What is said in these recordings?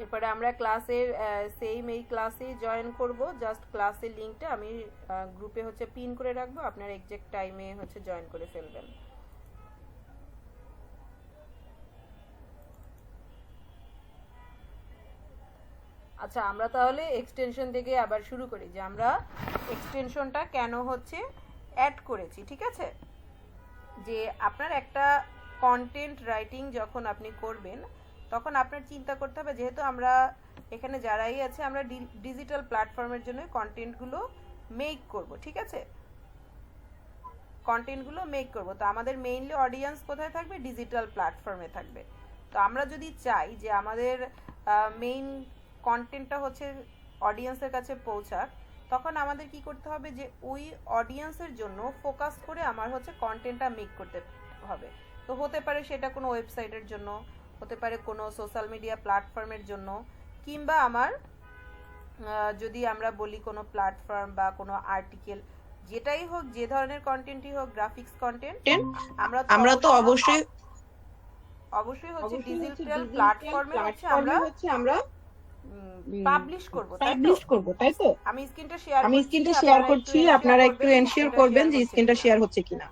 এরপরে আমরা ক্লাসের সেম এই ক্লাসে জয়েন করব। জাস্ট ক্লাসের লিংকটা আমি গ্রুপে হচ্ছে পিন করে রাখবো, আপনার এক্সাক্ট টাইমে হচ্ছে জয়েন করে ফেলবেন। আচ্ছা, আমরা তাহলে এক্সটেনশন থেকে আবার শুরু করি, যে আমরা এক্সটেনশনটা কেন হচ্ছে অ্যাড করেছি। ঠিক আছে, যে আপনার একটা কন্টেন্ট রাইটিং যখন আপনি করবেন তখন আপনার চিন্তা করতে হবে, যেহেতু আমরা এখানে যারাই আছে আমরা ডিজিটাল প্ল্যাটফর্মের জন্য কন্টেন্টগুলো মেক করব। ঠিক আছে, কন্টেন্টগুলো মেক করব, তো আমাদের মেইনলি অডিয়েন্স কোথায় থাকবে? ডিজিটাল প্ল্যাটফর্মে থাকবে। তো আমরা যদি চাই যে আমাদের মেইন কন্টেন্টটা হচ্ছে অডিয়েন্সের কাছে পৌঁছাক, তখন আমাদের কি করতে হবে, যে ওই অডিয়েন্সের জন্য ফোকাস করে আমার হচ্ছে কন্টেন্টটা মেক করতে হবে। তো হতে পারে সেটা কোনো ওয়েবসাইটের জন্য, হতে পারে কোনো সোশ্যাল মিডিয়া প্ল্যাটফর্মের জন্য, কিংবা আমার যদি আমরা বলি কোনো প্ল্যাটফর্ম বা কোনো আর্টিকেল, যেটাই হোক, যে ধরনের কন্টেন্টই হোক, গ্রাফিক্স কন্টেন্ট, আমরা তো অবশ্যই হচ্ছে ডিজিটাল প্ল্যাটফর্মে হচ্ছে আমরা পাবলিশ করব, তাই তো? আমি স্ক্রিনটা শেয়ার করছি, আপনারা একটু এনশিওর করবেন যে স্ক্রিনটা শেয়ার হচ্ছে কিনা।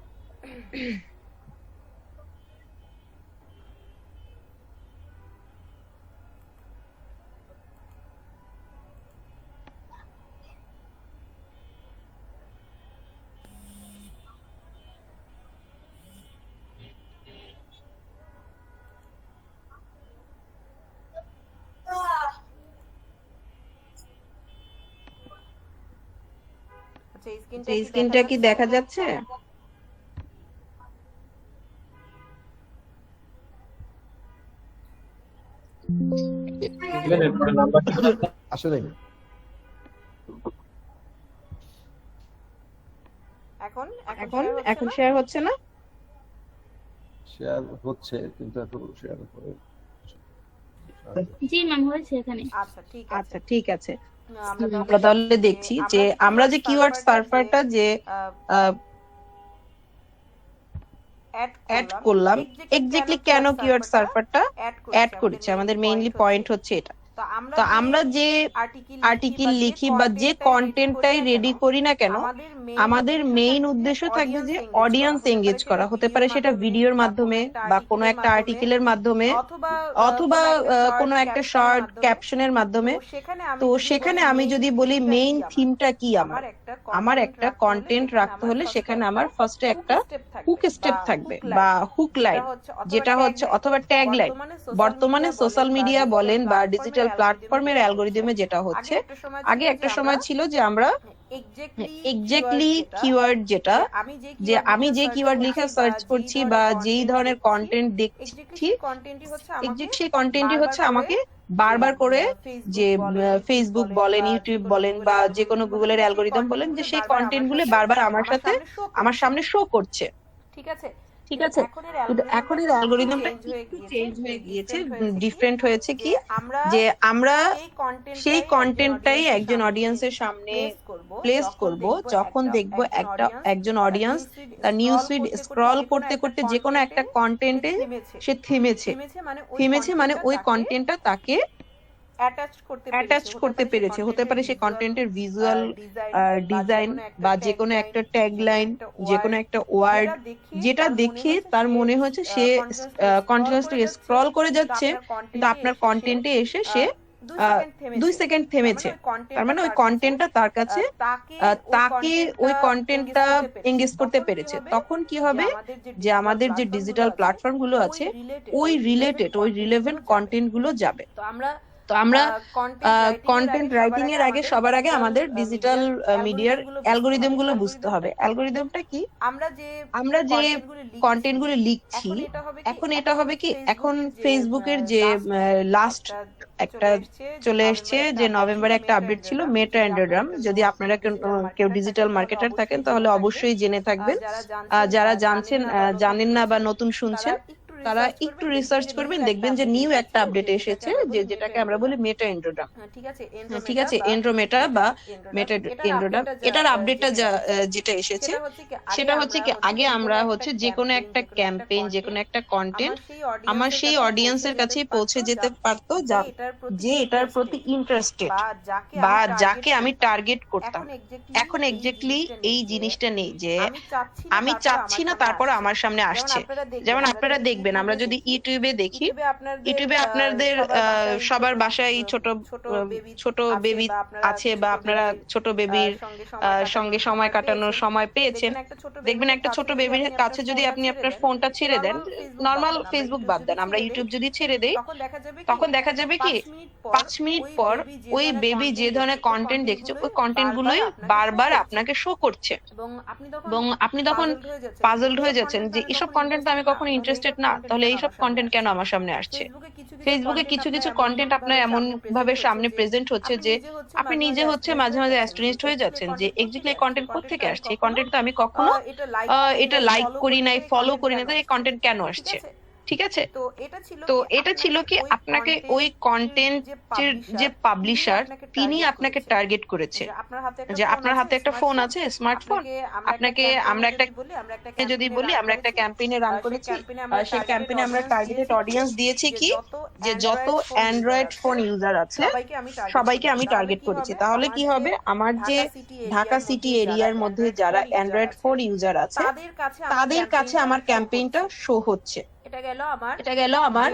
এই স্ক্রিনটা কি দেখা যাচ্ছে? আসলে এখন শেয়ার হচ্ছে না? শেয়ার হচ্ছে, কিন্তু এখন শেয়ার করে। জি ম্যাম, হয়েছে এখানে। আচ্ছা ঠিক আছে, আমরা তাহলে দেখছি যে আমরা যে কিওয়ার্ড সার্ভারটা যে অ্যাড করলাম, এক্স্যাক্টলি কেন কিওয়ার্ড সার্ভারটা অ্যাড করেছে, আমাদের মেইনলি পয়েন্ট হচ্ছে এটা। তো আমরা যে আর্টিকেল লিখি বা যে কন্টেন্টটাই রেডি করি না কেন, আমাদের মেইন উদ্দেশ্য থাকবে যে অডিয়েন্স এঙ্গেজ করা। হতে পারে সেটা ভিডিওর মাধ্যমে বা কোনো একটা আর্টিকেলের মাধ্যমে, অথবা কোনো একটা শর্ট ক্যাপশনের মাধ্যমে। তো সেখানে আমি যদি বলি মেইন থিমটা কি, আমার একটা কন্টেন্ট রাখতে হলে সেখানে আমার ফার্স্টে একটা হুক স্টেপ থাকবে বা হুক লাইন, যেটা হচ্ছে অথবা ট্যাগ লাইন। বর্তমানে সোশ্যাল মিডিয়া বলেন বা ডিজিটাল প্ল্যাটফর্মের অ্যালগরিদমে যেটা হচ্ছে, আগে একটা সময় ছিল যে আমরা এক্স্যাক্টলি কিওয়ার্ড, যেটা যে আমি যে কিওয়ার্ড লিখে সার্চ করছি বা যেই ধরনের কন্টেন্ট দেখছি, এক্স্যাক্ট সেই কন্টেন্টই হচ্ছে আমাকে বারবার করে, যে ফেসবুক বলেন, ইউটিউব বলেন বা যে কোনো গুগলের অ্যালগরিদম বলেন, যে সেই কন্টেন্ট গুলো বারবার আমার সামনে শো করছে। ঠিক আছে, কিন্তু এখন এর অ্যালগরিদমটা একটু চেঞ্জ হয়ে গিয়েছে, ডিফারেন্ট হয়েছে কি, যে আমরা সেই কন্টেন্টটাই একজন অডিয়েন্সের সামনে প্লেস করব যখন দেখব একজন অডিয়েন্স তার নিউজ ফিড স্ক্রল করতে করতে যে কোনো একটা কন্টেন্টে সে থেমেছে, মানে ওই কন্টেন্টটা তাকে অ্যাটাচ করতে পেরেছে। হতে পারে সেই কন্টেন্টের ভিজুয়াল ডিজাইন বা যে কোনো একটা ট্যাগলাইন, যে কোনো একটা ওয়ার্ড, যেটা দেখে তার মনে হচ্ছে সে কন্টিনিউয়াসলি স্ক্রল করে যাচ্ছে, কিন্তু আপনার কন্টেন্টে এসে সে 2 সেকেন্ড থেমেছে। তার মানে ওই কন্টেন্টটা তার কাছে, তাকে ওই কন্টেন্টটা এঙ্গেজ করতে পেরেছে। তখন কি হবে, যে আমাদের যে ডিজিটাল প্ল্যাটফর্ম গুলো আছে, ওই রিলেভেন্ট কন্টেন্ট গুলো যাবে। তো আমরা কন্টেন্ট রাইটিং এর আগে সবার আগে আমাদের ডিজিটাল মিডিয়ার অ্যালগরিদম গুলো বুঝতে হবে। অ্যালগরিদমটা কি, আমরা যে কন্টেন্ট গুলো লিখছি, এখন এটা হবে কি, এখন ফেসবুকের যে লাস্ট একটা চলে এসছে, যে নভেম্বরে একটা আপডেট ছিল মেটা অ্যান্ড্রয়েড। যদি আপনারা কেউ ডিজিটাল মার্কেটার থাকেন তাহলে অবশ্যই জেনে থাকবেন, যারা জানেন না বা নতুন শুনছেন তারা একটু রিসার্চ করবেন, দেখবেন যে নিউ একটা আপডেট এসেছে যেটাকে আমরা বলি মেটা এন্ড্রোডাম। ঠিক আছে, এন্ড্রোমেটা বা মেটা এন্ড্রোডাম, এটার আপডেটটা যেটা এসেছে সেটা হচ্ছে কি, আগে আমরা হচ্ছে যে কোনো একটা ক্যাম্পেইন, যে কোনো একটা কন্টেন্ট আমার সেই অডিয়েন্সের কাছে পৌঁছে যেতে পারতো যে এটার প্রতি ইন্টারেস্টেড বা যাকে আমি টার্গেট করতাম। এখন এক্স্যাক্টলি এই জিনিসটা নেই, যে আমি চাচ্ছি না তারপর আমার সামনে আসছে। যেমন আপনারা দেখবেন, আমরা যদি ইউটিউবে দেখি, ইউটিউবে আপনাদের সবার বাসায় ছোট বেবি আছে, বা আপনারা ছোট বেবির সঙ্গে সময় কাটানোর সময় পেয়েছেন। দেখবেন একটা ছোট বেবির কাছে যদি আপনি আপনার ফোনটা ছেড়ে দেন, নর্মাল ফেসবুক বাদ দেন, আমরা ইউটিউব যদি ছেড়ে দেই, তখন দেখা যাবে কি 5 মিনিট পর ওই বেবি যে ধরনের কন্টেন্ট দেখছে, ওই কন্টেন্ট গুলোই বারবার আপনাকে শো করছে, এবং আপনি তখন পাজলড হয়ে যাচ্ছেন যে এসব কন্টেন্ট তো আমি কখনো ইন্টারেস্টেড না, তাহলে এইসব কন্টেন্ট কেন আমার সামনে আসছে। ফেসবুকে কিছু কিছু কন্টেন্ট আপনার এমন ভাবে সামনে প্রেজেন্ট হচ্ছে যে আপনি নিজে হচ্ছে মাঝে মাঝে অ্যাস্টনিশড হয়ে যাচ্ছেন যে এক্স্যাক্টলি এই কন্টেন্ট কোত্থেকে আসছে, এই কন্টেন্ট তো আমি কখনো এটা লাইক করি নাই, ফলো করি না, তো এই কন্টেন্ট কেন আসছে। ঠিক আছে, তো এটা ছিল কি, আপনাকে ওই কন্টেন্টের যে পাবলিশার তিনি আপনাকে টার্গেট করেছে, যে আপনার হাতে একটা ফোন আছে, স্মার্টফোন, আপনাকে আমরা একটা যদি বলি আমরা একটা ক্যাম্পেইনে রান করেছি, সেই ক্যাম্পেইনে আমরা টার্গেটেড অডিয়েন্স দিয়েছি কি, যে যত অ্যান্ড্রয়েড ফোন ইউজার আছে সবাইকে আমি টার্গেট করেছি। তাহলে কি হবে, আমার যে ঢাকা সিটি এরিয়ার মধ্যে যারা অ্যান্ড্রয়েড ফোন ইউজার আছে তাদের কাছে আমার ক্যাম্পেইনটা শো হচ্ছে। এটা গেল আমার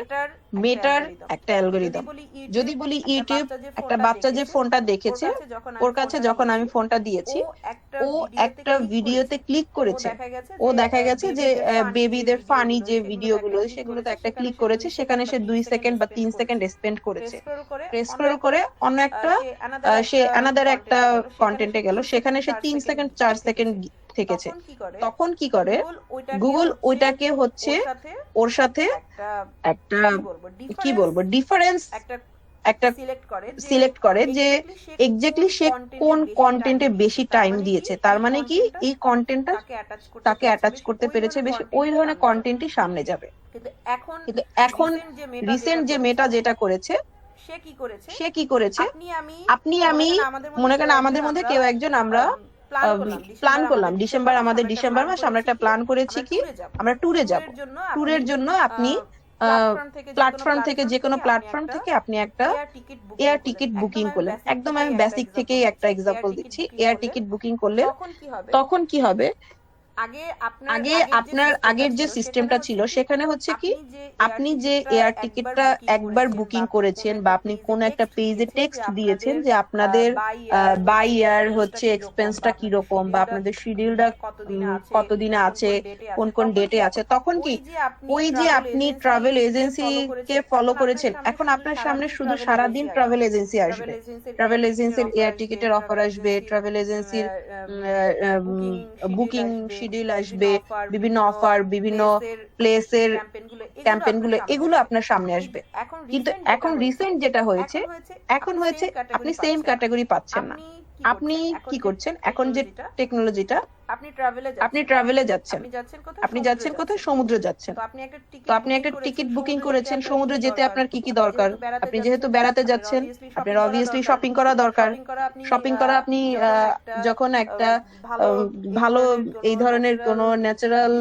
মেটার একটা অ্যালগরিদম। যদি বলি ইউটিউব, একটা বাচ্চা যে ফোনটা দেখেছে, ওর কাছে যখন আমি ফোনটা দিয়েছি, ও একটা ভিডিওতে ক্লিক করেছে, ও দেখা গেছে যে বেবিদের ফানি যে ভিডিওগুলো সেগুলোতে একটা ক্লিক করেছে, সেখানে সে 2 সেকেন্ড বা 3 সেকেন্ড স্পেন্ড করেছে। স্ক্রল করে অন্য একটা সে অ্যানাদার একটা কন্টেন্টে গেল, সেখানে সে 3 সেকেন্ড 4 সেকেন্ড থেকেছে। তখন কি করে, গুগল ওইটাকে হচ্ছে ওর সাথে একটা কি বলবো ডিফারেন্স একটা সিলেক্ট করে যে এক্স্যাক্টলি সে কোন কন্টেন্টে বেশি টাইম দিয়েছে। তার মানে কি, এই কন্টেন্টটা তাকে অ্যাটাচ করতে পেরেছে বেশি, ওই ধরনের কন্টেন্টই সামনে যাবে। কিন্তু এখন রিসেন্ট যে মেটা যেটা করেছে, সে কি করেছে, আপনি আমি মনে করেন আমাদের মধ্যে কেউ একজন আমরা প্ল্যান করলাম, আমাদের ডিসেম্বর মাস আমরা একটা প্ল্যান করেছি কি আমরা ট্যুরে যাব। ট্যুরের জন্য আপনি প্ল্যাটফর্ম থেকে, যে কোনো প্ল্যাটফর্ম থেকে আপনি একটা এয়ার টিকিট বুকিং করলেন। একদম আমি বেসিক থেকেই একটা এক্সাম্পল দিচ্ছি। এয়ার টিকিট বুকিং করলে তখন কি হবে, আগে আপনার আগের যে সিস্টেমটা ছিল সেখানে হচ্ছে কি, আপনি যে এয়ার টিকিটটা একবার বুকিং করেছেন বা আপনি কোন একটা পেজে টেক্সট দিয়েছেন যে আপনাদের বাই ইয়ার হচ্ছে এক্সপেন্সটা কিরকম, বা আপনাদের শিডিউলটা কতদিনে আছে, কোন কোন ডেটে আছে, তখন কি ওই যে আপনি ট্রাভেল এজেন্সিকে ফলো করেছেন, এখন আপনার সামনে শুধু সারাদিন ট্রাভেল এজেন্সি আসবে, ট্রাভেল এজেন্সির এয়ার টিকিটের অফার আসবে, ট্রাভেল এজেন্সির বুকিং শিডিউল আসবে, বিভিন্ন অফার, বিভিন্ন প্লেসের ক্যাম্পেইনগুলো, এগুলো আপনার সামনে আসবে। কিন্তু এখন রিসেন্ট যেটা হয়েছে, এখন হয়েছে আপনি সেম ক্যাটাগরি পাচ্ছেন না। আপনি কি করছেন, এখন যে টেকনোলজিটা, আপনি ট্রাভেলে যাচ্ছেন, আপনি যাচ্ছেন কোথায়, সমুদ্রে যাচ্ছেন। তো আপনি একটা টিকিট বুকিং করেছেন, সমুদ্রে যেতে আপনার কি কি দরকার, আপনি যেহেতু বেড়াতে যাচ্ছেন আপনার অবভিয়াসলি শপিং করা দরকার। শপিং করা আপনি যখন একটা ভালো এই ধরনের কোনো ন্যাচারাল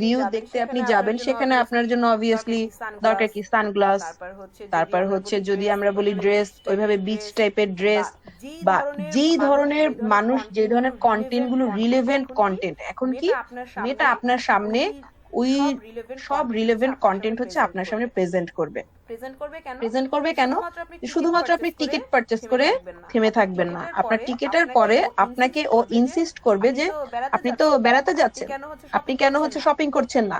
ভিউ দেখতে আপনি যাবেন, সেখানে আপনার জন্য অবভিয়াসলি দরকার কি, সানগ্লাস, তারপর হচ্ছে যদি আমরা বলি ড্রেস, ওইভাবে বিচ টাইপের ড্রেস, বা যেই ধরনের মানুষ যে ধরনের কন্টেন্ট গুলো রিলেভেন্ট কন্টেন্ট, এখন কি এটা আপনার সামনে ওই সব রিলেভেন্ট কন্টেন্ট হচ্ছে আপনার সামনে প্রেজেন্ট করবে। কেন, শুধুমাত্র আপনি টিকিট পারচেজ করে থেমে থাকবেন না, আপনার টিকিটের পরে আপনাকে ও ইনসিস্ট করবে যে আপনি তো বেড়াতে যাচ্ছেন, আপনি কেন হচ্ছে শপিং করছেন না,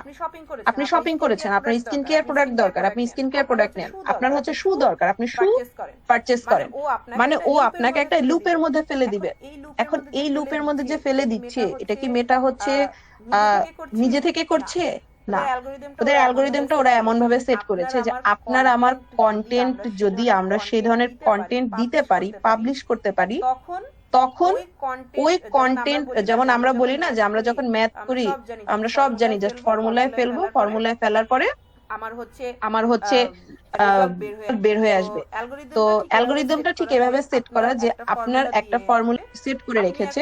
আপনি শপিং করেছেন, আপনার স্কিন কেয়ার প্রোডাক্ট দরকার, আপনি স্কিন কেয়ার প্রোডাক্ট নেন, আপনার হচ্ছে শু দরকার, আপনি শু পারচেজ করেন। মানে ও আপনাকে একটা লুপের মধ্যে ফেলে দিবে। এখন এই লুপের মধ্যে যে ফেলে দিচ্ছে, এটা কি মেটা হচ্ছে নিজে থেকে করছে না, ওদের অ্যালগরিদমটা ওরা এমন ভাবে সেট করেছে যে আপনার আমার কন্টেন্ট যদি আমরা সেই ধরনের কন্টেন্ট দিতে পারি, পাবলিশ করতে পারি, তখন ওই কন্টেন্ট, যেমন আমরা বলি না যে আমরা যখন ম্যাথ করি আমরা সব জানি, জাস্ট ফর্মুলায় ফেলবো, ফর্মুলায় ফেলার পরে আমার হচ্ছে বের হয়ে আসবে। তো অ্যালগোরিদমটা ঠিক এভাবে সেট করা যে আপনার একটা ফর্মুলা সেট করে রেখেছে,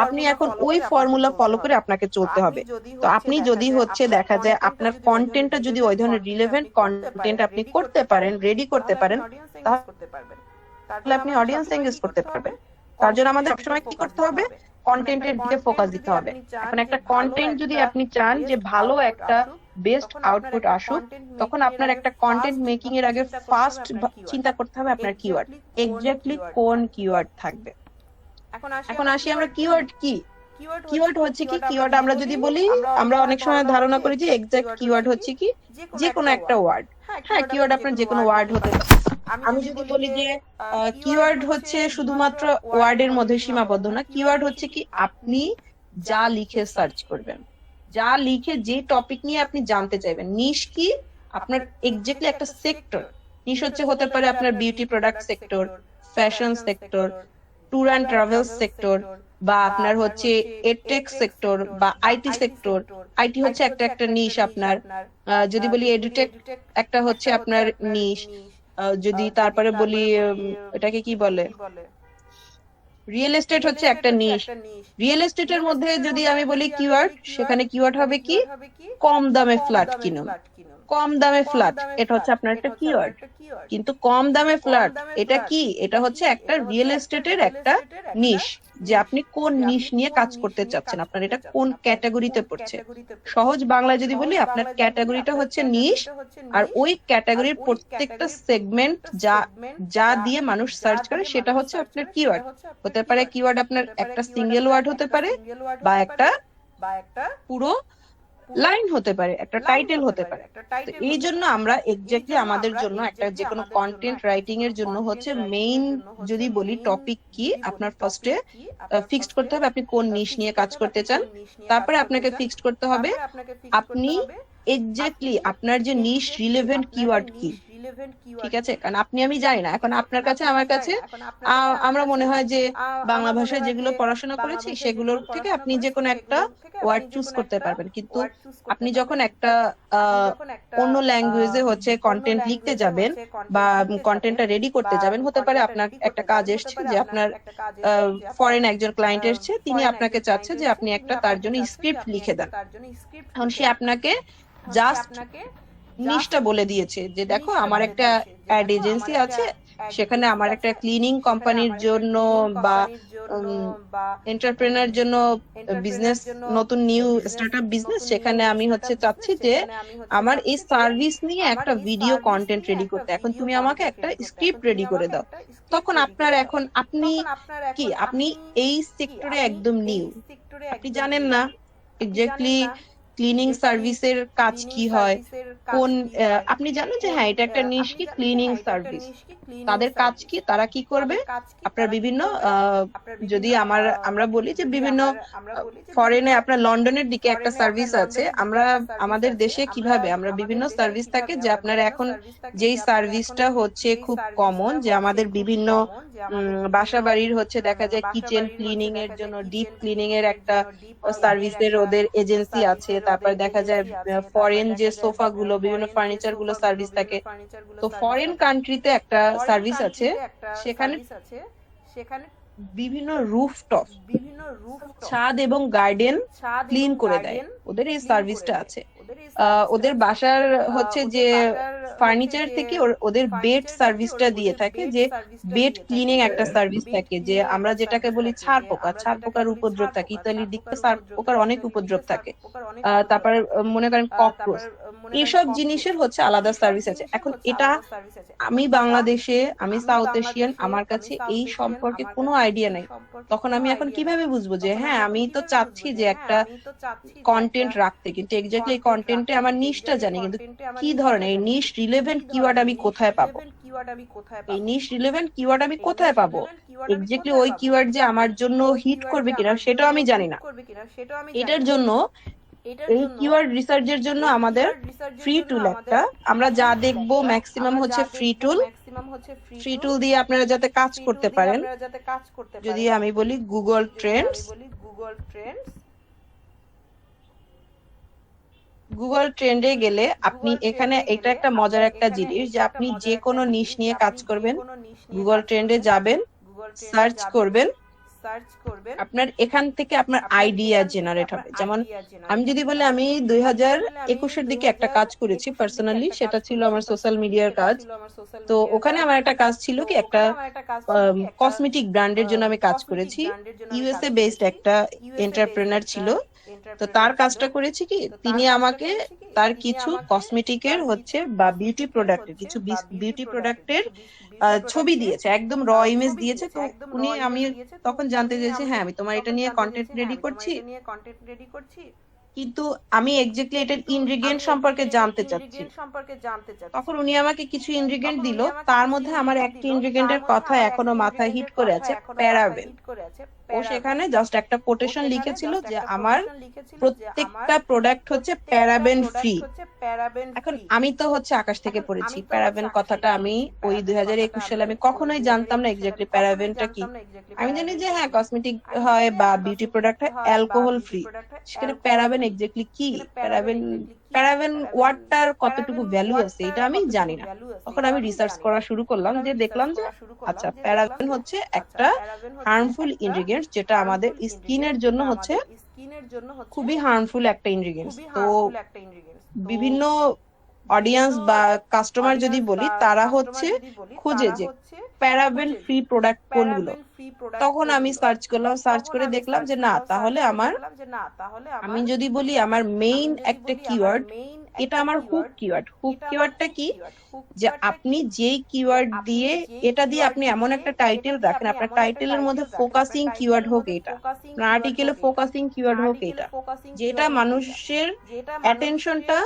আপনি এখন ওই ফর্মুলা ফলো করে আপনাকে চলতে হবে। তো আপনি যদি হচ্ছে দেখা যায় আপনার কন্টেন্টটা যদি ওই ধরনের রিলেভেন্ট কন্টেন্ট আপনি করতে পারেন, রেডি করতে পারেন, তাহলে আপনি অডিয়েন্স এঙ্গেজ করতে পারবেন। তার জন্য আমাদের সবসময় কি করতে হবে? কন্টেন্টের দিকে ফোকাস দিতে হবে। এখন একটা কন্টেন্ট যদি আপনি চান যে ভালো একটা বেস্ট আউটপুট আসুক, তখন আপনার একটা কন্টেন্ট মেকিং এর আগে ফার্স্ট চিন্তা করতে হবে আপনার কিওয়ার্ড, এক্স্যাক্টলি কোন কিওয়ার্ড থাকবে। এখন আসি আমরা কিওয়ার্ড কি। কিওয়ার্ড হচ্ছে কি? কিওয়ার্ড আমরা যদি বলি, আমরা অনেক সময় ধারণা করি যে এক্সাক্ট কিওয়ার্ড হচ্ছে কি যে কোনো একটা ওয়ার্ড। হ্যাঁ, কিওয়ার্ড আপনার যে কোনো ওয়ার্ড হতে পারে। আমি যদি বলি যে কিওয়ার্ড হচ্ছে শুধুমাত্র ওয়ার্ডের মধ্যে সীমাবদ্ধ না, কিওয়ার্ড হচ্ছে কি আপনি যা লিখে সার্চ করবেন, যা লিখে যে টপিক নিয়ে আপনি জানতে চাইবেন। নিশ কি? আপনার এক্স্যাক্টলি একটা সেক্টর। নিশ হচ্ছে হতে পারে আপনার beauty product sector, fashion sector, tour and travel sector, বা আপনার হচ্ছে এডটেক সেক্টর বা আইটি সেক্টর। আইটি হচ্ছে একটা নিশ আপনার। যদি বলি এডুটেক একটা হচ্ছে আপনার নিশ। যদি তারপরে বলি এটাকে কি বলে, রিয়েল এস্টেট হচ্ছে একটা নিশ। রিয়েল এস্টেটের মধ্যে যদি আমি বলি কিওয়ার্ড, সেখানে কিওয়ার্ড হবে কি? কম দামে ফ্ল্যাট কিনুন। কম দামে ফ্ল্যাট, এটা হচ্ছে আপনার একটা কিওয়ার্ড। কিন্তু কম দামে ফ্ল্যাট এটা কি? এটা হচ্ছে একটা রিয়েল এস্টেটের একটা নিশ, যে আপনি কোন নিশ নিয়ে কাজ করতে চাচ্ছেন, আপনার এটা কোন ক্যাটাগরিতে পড়ছে। সহজ বাংলায় যদি বলি, আপনার ক্যাটাগরিটা হচ্ছে নিশ, আর ওই ক্যাটাগরির প্রত্যেকটা সেগমেন্ট যা দিয়ে মানুষ সার্চ করে সেটা হচ্ছে আপনার কিওয়ার্ড। হতে পারে কিওয়ার্ড আপনার একটা সিঙ্গেল ওয়ার্ড হতে পারে, বা একটা পুরো লাইন হতে পারে, একটা টাইটেল হতে পারে। তো এই জন্য আমরা এক্স্যাক্টলি আমাদের জন্য একটা যে কোনো কন্টেন্ট রাইটিং এর জন্য হচ্ছে মেইন যদি বলি টপিক কি, আপনার ফার্স্টে ফিক্সড করতে হবে আপনি কোন নিশ নিয়ে কাজ করতে চান। তারপরে আপনাকে ফিক্সড করতে হবে আপনি এক্স্যাক্টলি আপনার যে নিশ রিলেভেন্ট কিওয়ার্ড কি। ঠিক আছে, কারণ আমি জানি না। এখন আপনার কাছে আমার কাছে আমরা মনে হয় যে বাংলা ভাষায় যেগুলো পড়াশোনা করেছি সেগুলোর থেকে আপনি যে কোনো একটা ওয়ার্ড চুজ করতে পারবেন, কিন্তু আপনি যখন একটা অন্য ল্যাঙ্গুয়েজে হচ্ছে কন্টেন্ট লিখতে যাবেন বা কন্টেন্টটা রেডি করতে যাবেন, হতে পারে আপনার একটা কাজ এসছে যে আপনার ফরেন একজন ক্লায়েন্ট এসছে, তিনি আপনাকে চাচ্ছে যে আপনি একটা তার জন্য স্ক্রিপ্ট লিখে দেন। এখন সে আপনাকে জাস্ট নিশটা বলে দিয়েছে যে দেখো আমার একটা অ্যাড এজেন্সি আছে, সেখানে আমার একটা ক্লিনিং কোম্পানির জন্য বা এন্টারপ্রেনার জন্য বিজনেস, নতুন নিউ স্টার্টআপ বিজনেস, সেখানে আমি হচ্ছে চাচ্ছি যে আমার এই সার্ভিস নিয়ে একটা ভিডিও কন্টেন্ট রেডি করতে, এখন তুমি আমাকে একটা স্ক্রিপ্ট রেডি করে দাও। তখন আপনি এই সেক্টরে একদম নিউ, আপনি জানেন না এক্স্যাক্টলি ক্লিনিং সার্ভিসের কাজ কি হয়, কোন আপনি জানেন যে হ্যাঁ এটা একটা নিশ কি ক্লিনিং সার্ভিস, তাদের কাজ কি, তারা কি করবে। আপনার বিভিন্ন যদি আমরা বলি যে বিভিন্ন ফরেনে, আপনার লন্ডনের দিকে একটা সার্ভিস আছে। আমরা আমাদের দেশে কিভাবে আমরা বিভিন্ন সার্ভিস থাকে যে আপনার এখন যেই সার্ভিসটা হচ্ছে খুব কমন, যে আমাদের বিভিন্ন বাসা বাড়ির হচ্ছে দেখা যায় কিচেন ক্লিনিং এর জন্য, ডিপ ক্লিনিং এর একটা সার্ভিসের ওদের এজেন্সি আছে। তারপর দেখা যায় ফরেন যে সোফা গুলো, বিভিন্ন ফার্নিচার গুলো সার্ভিস থাকে। তো ফরেন কান্ট্রিতে একটা সার্ভিস আছে, সেখানে বিভিন্ন রুফটপ, ছাদ এবং গার্ডেন ক্লিন করে দেয়, ওদের এই সার্ভিসটা আছে। ওদের বাসার হচ্ছে যে ফার্নিচার থেকে ওদের বেড সার্ভিসটা দিয়ে থাকে, যে বেড ক্লিনিং একটা সার্ভিস থাকে, যে আমরা যেটাকে বলি ছাড় পোকার উপদ্রব থাকে। ইতালির দিকে ছাড় পোকার অনেক উপদ্রব থাকে। তারপর মনে করেন ককরোচ, এইসব জিনিসের হচ্ছে আলাদা সার্ভিস আছে। এখন এটা আমি বাংলাদেশে, আমি সাউথ এশিয়ান, আমার কাছে এই সম্পর্কে কোনো আইডিয়া নাই। তখন আমি এখন কিভাবে বুঝবো যে হ্যাঁ আমি তো চাচ্ছি যে একটা কন্টেন্ট রাখতে, কিন্তু এক্স্যাক্টলি এই কন্টেন্টে আমার নিশটা জানি, কিন্তু কি ধরনের নিশ রিলেভেন্ট কিওয়ার্ড আমি কোথায় পাবো, এই নিশ রিলেভেন্ট কিওয়ার্ড আমি কোথায় পাবো, এক্স্যাক্টলি ওই কিওয়ার্ড যে আমার জন্য হিট করবে কিনা সেটাও আমি জানি না। এটার জন্য এই কিওয়ার্ড রিসার্চের জন্য আমাদের ফ্রি টুল একটা, আমরা যা দেখবো ম্যাক্সিমাম হচ্ছে ফ্রি টুল দিয়ে আপনারা যাতে কাজ করতে পারেন। যদি আমি বলি গুগল ট্রেন্ডে গেলে আপনি এখানে এটা একটা মজার একটা জিনিস যে আপনি যে কোনো নিশ নিয়ে কাজ করবেন, গুগল ট্রেন্ডে যাবেন, সার্চ করবেন, আপনার এখান থেকে আপনার আইডিয়া জেনারেট হবে। যেমন আমি যদি বলি আমি 2021-এর দিকে একটা কাজ করেছি পার্সোনালি, সেটা ছিল আমার সোশ্যাল মিডিয়ার কাজ। তো ওখানে আমার একটা কাজ ছিল কি, একটা কসমেটিক ব্র্যান্ডের জন্য আমি কাজ করেছি। ইউএসএ বেসড একটা এন্টারপ্রেনার ছিল। তো তার কাজটা করেছি কি, তিনি আমাকে তার কিছু কসমেটিকের হচ্ছে বা বিউটি প্রোডাক্টের কিছু বিউটি প্রোডাক্টের ছবি দিয়েছে, একদম র ইমেজ দিয়েছে। তো আমি তখন জানতে চেয়েছি, হ্যাঁ আমি তোমার এটা নিয়ে কন্টেন্ট রেডি করছি, কিন্তু আমি এক্স্যাক্টলি এটার ইনগ্রিডিয়েন্ট সম্পর্কে জানতে চাচ্ছি। তখন উনি আমাকে কিছু ইনগ্রিডিয়েন্ট দিল, তার মধ্যে আমার একটা ইনগ্রিডিয়েন্টের কথা এখনো মাথায় হিট করে আছে, প্যারাবেন। ও সেখানে জাস্ট একটা কোটেশন লিখেছিল যে আমার প্রত্যেকটা প্রোডাক্ট হচ্ছে প্যারাবেন ফ্রি। এখন আমি তো হচ্ছে আকাশ থেকে পড়েছি প্যারাবেন কথাটা, আমি ওই 2021 সালে আমি কখনোই জানতাম না এক্স্যাক্টলি প্যারাবেনটা কি। আমি জানি যে হ্যাঁ কসমেটিক হয় বা বিউটি প্রোডাক্ট হয় অ্যালকোহল ফ্রি, সেখানে প্যারাবেন এক্স্যাক্টলি কি, প্যারাবেন প্যারাবেন ওয়ার্ডটার কতটুকু ভ্যালু আছে এটা আমি জানি না। তখন আমি রিসার্চ করা শুরু করলাম, যে দেখলাম যে আচ্ছা প্যারাবেন হচ্ছে একটা হার্মফুল ইনগ্রিডিয়েন্টস, যেটা আমাদের স্কিনের জন্য হচ্ছে খুবই হার্মফুল একটা ইনগ্রিডিয়েন্টস। তো বিভিন্ন অডিয়েন্স বা কাস্টমার যদি বলি, তারা হচ্ছে খুঁজে যে প্যারাবেন ফ্রি প্রোডাক্ট কোনগুলো। তখন আমি সার্চ করলাম, সার্চ করে দেখলাম যে না, তাহলে আমি যদি বলি আমার মেইন একটা কিওয়ার্ড, এটা আমার হুক কিওয়ার্ড। হুক কিওয়ার্ডটা কি, যে আপনি যেই কিওয়ার্ড দিয়ে, এটা দিয়ে আপনি এমন একটা টাইটেল রাখেন, আপনার টাইটেলের মধ্যে ফোকাসিং কিওয়ার্ড হোক এটা, আপনার আর্টিকেলে ফোকাসিং কিওয়ার্ড হোক এটা, যেটা মানুষের অ্যাটেনশনটা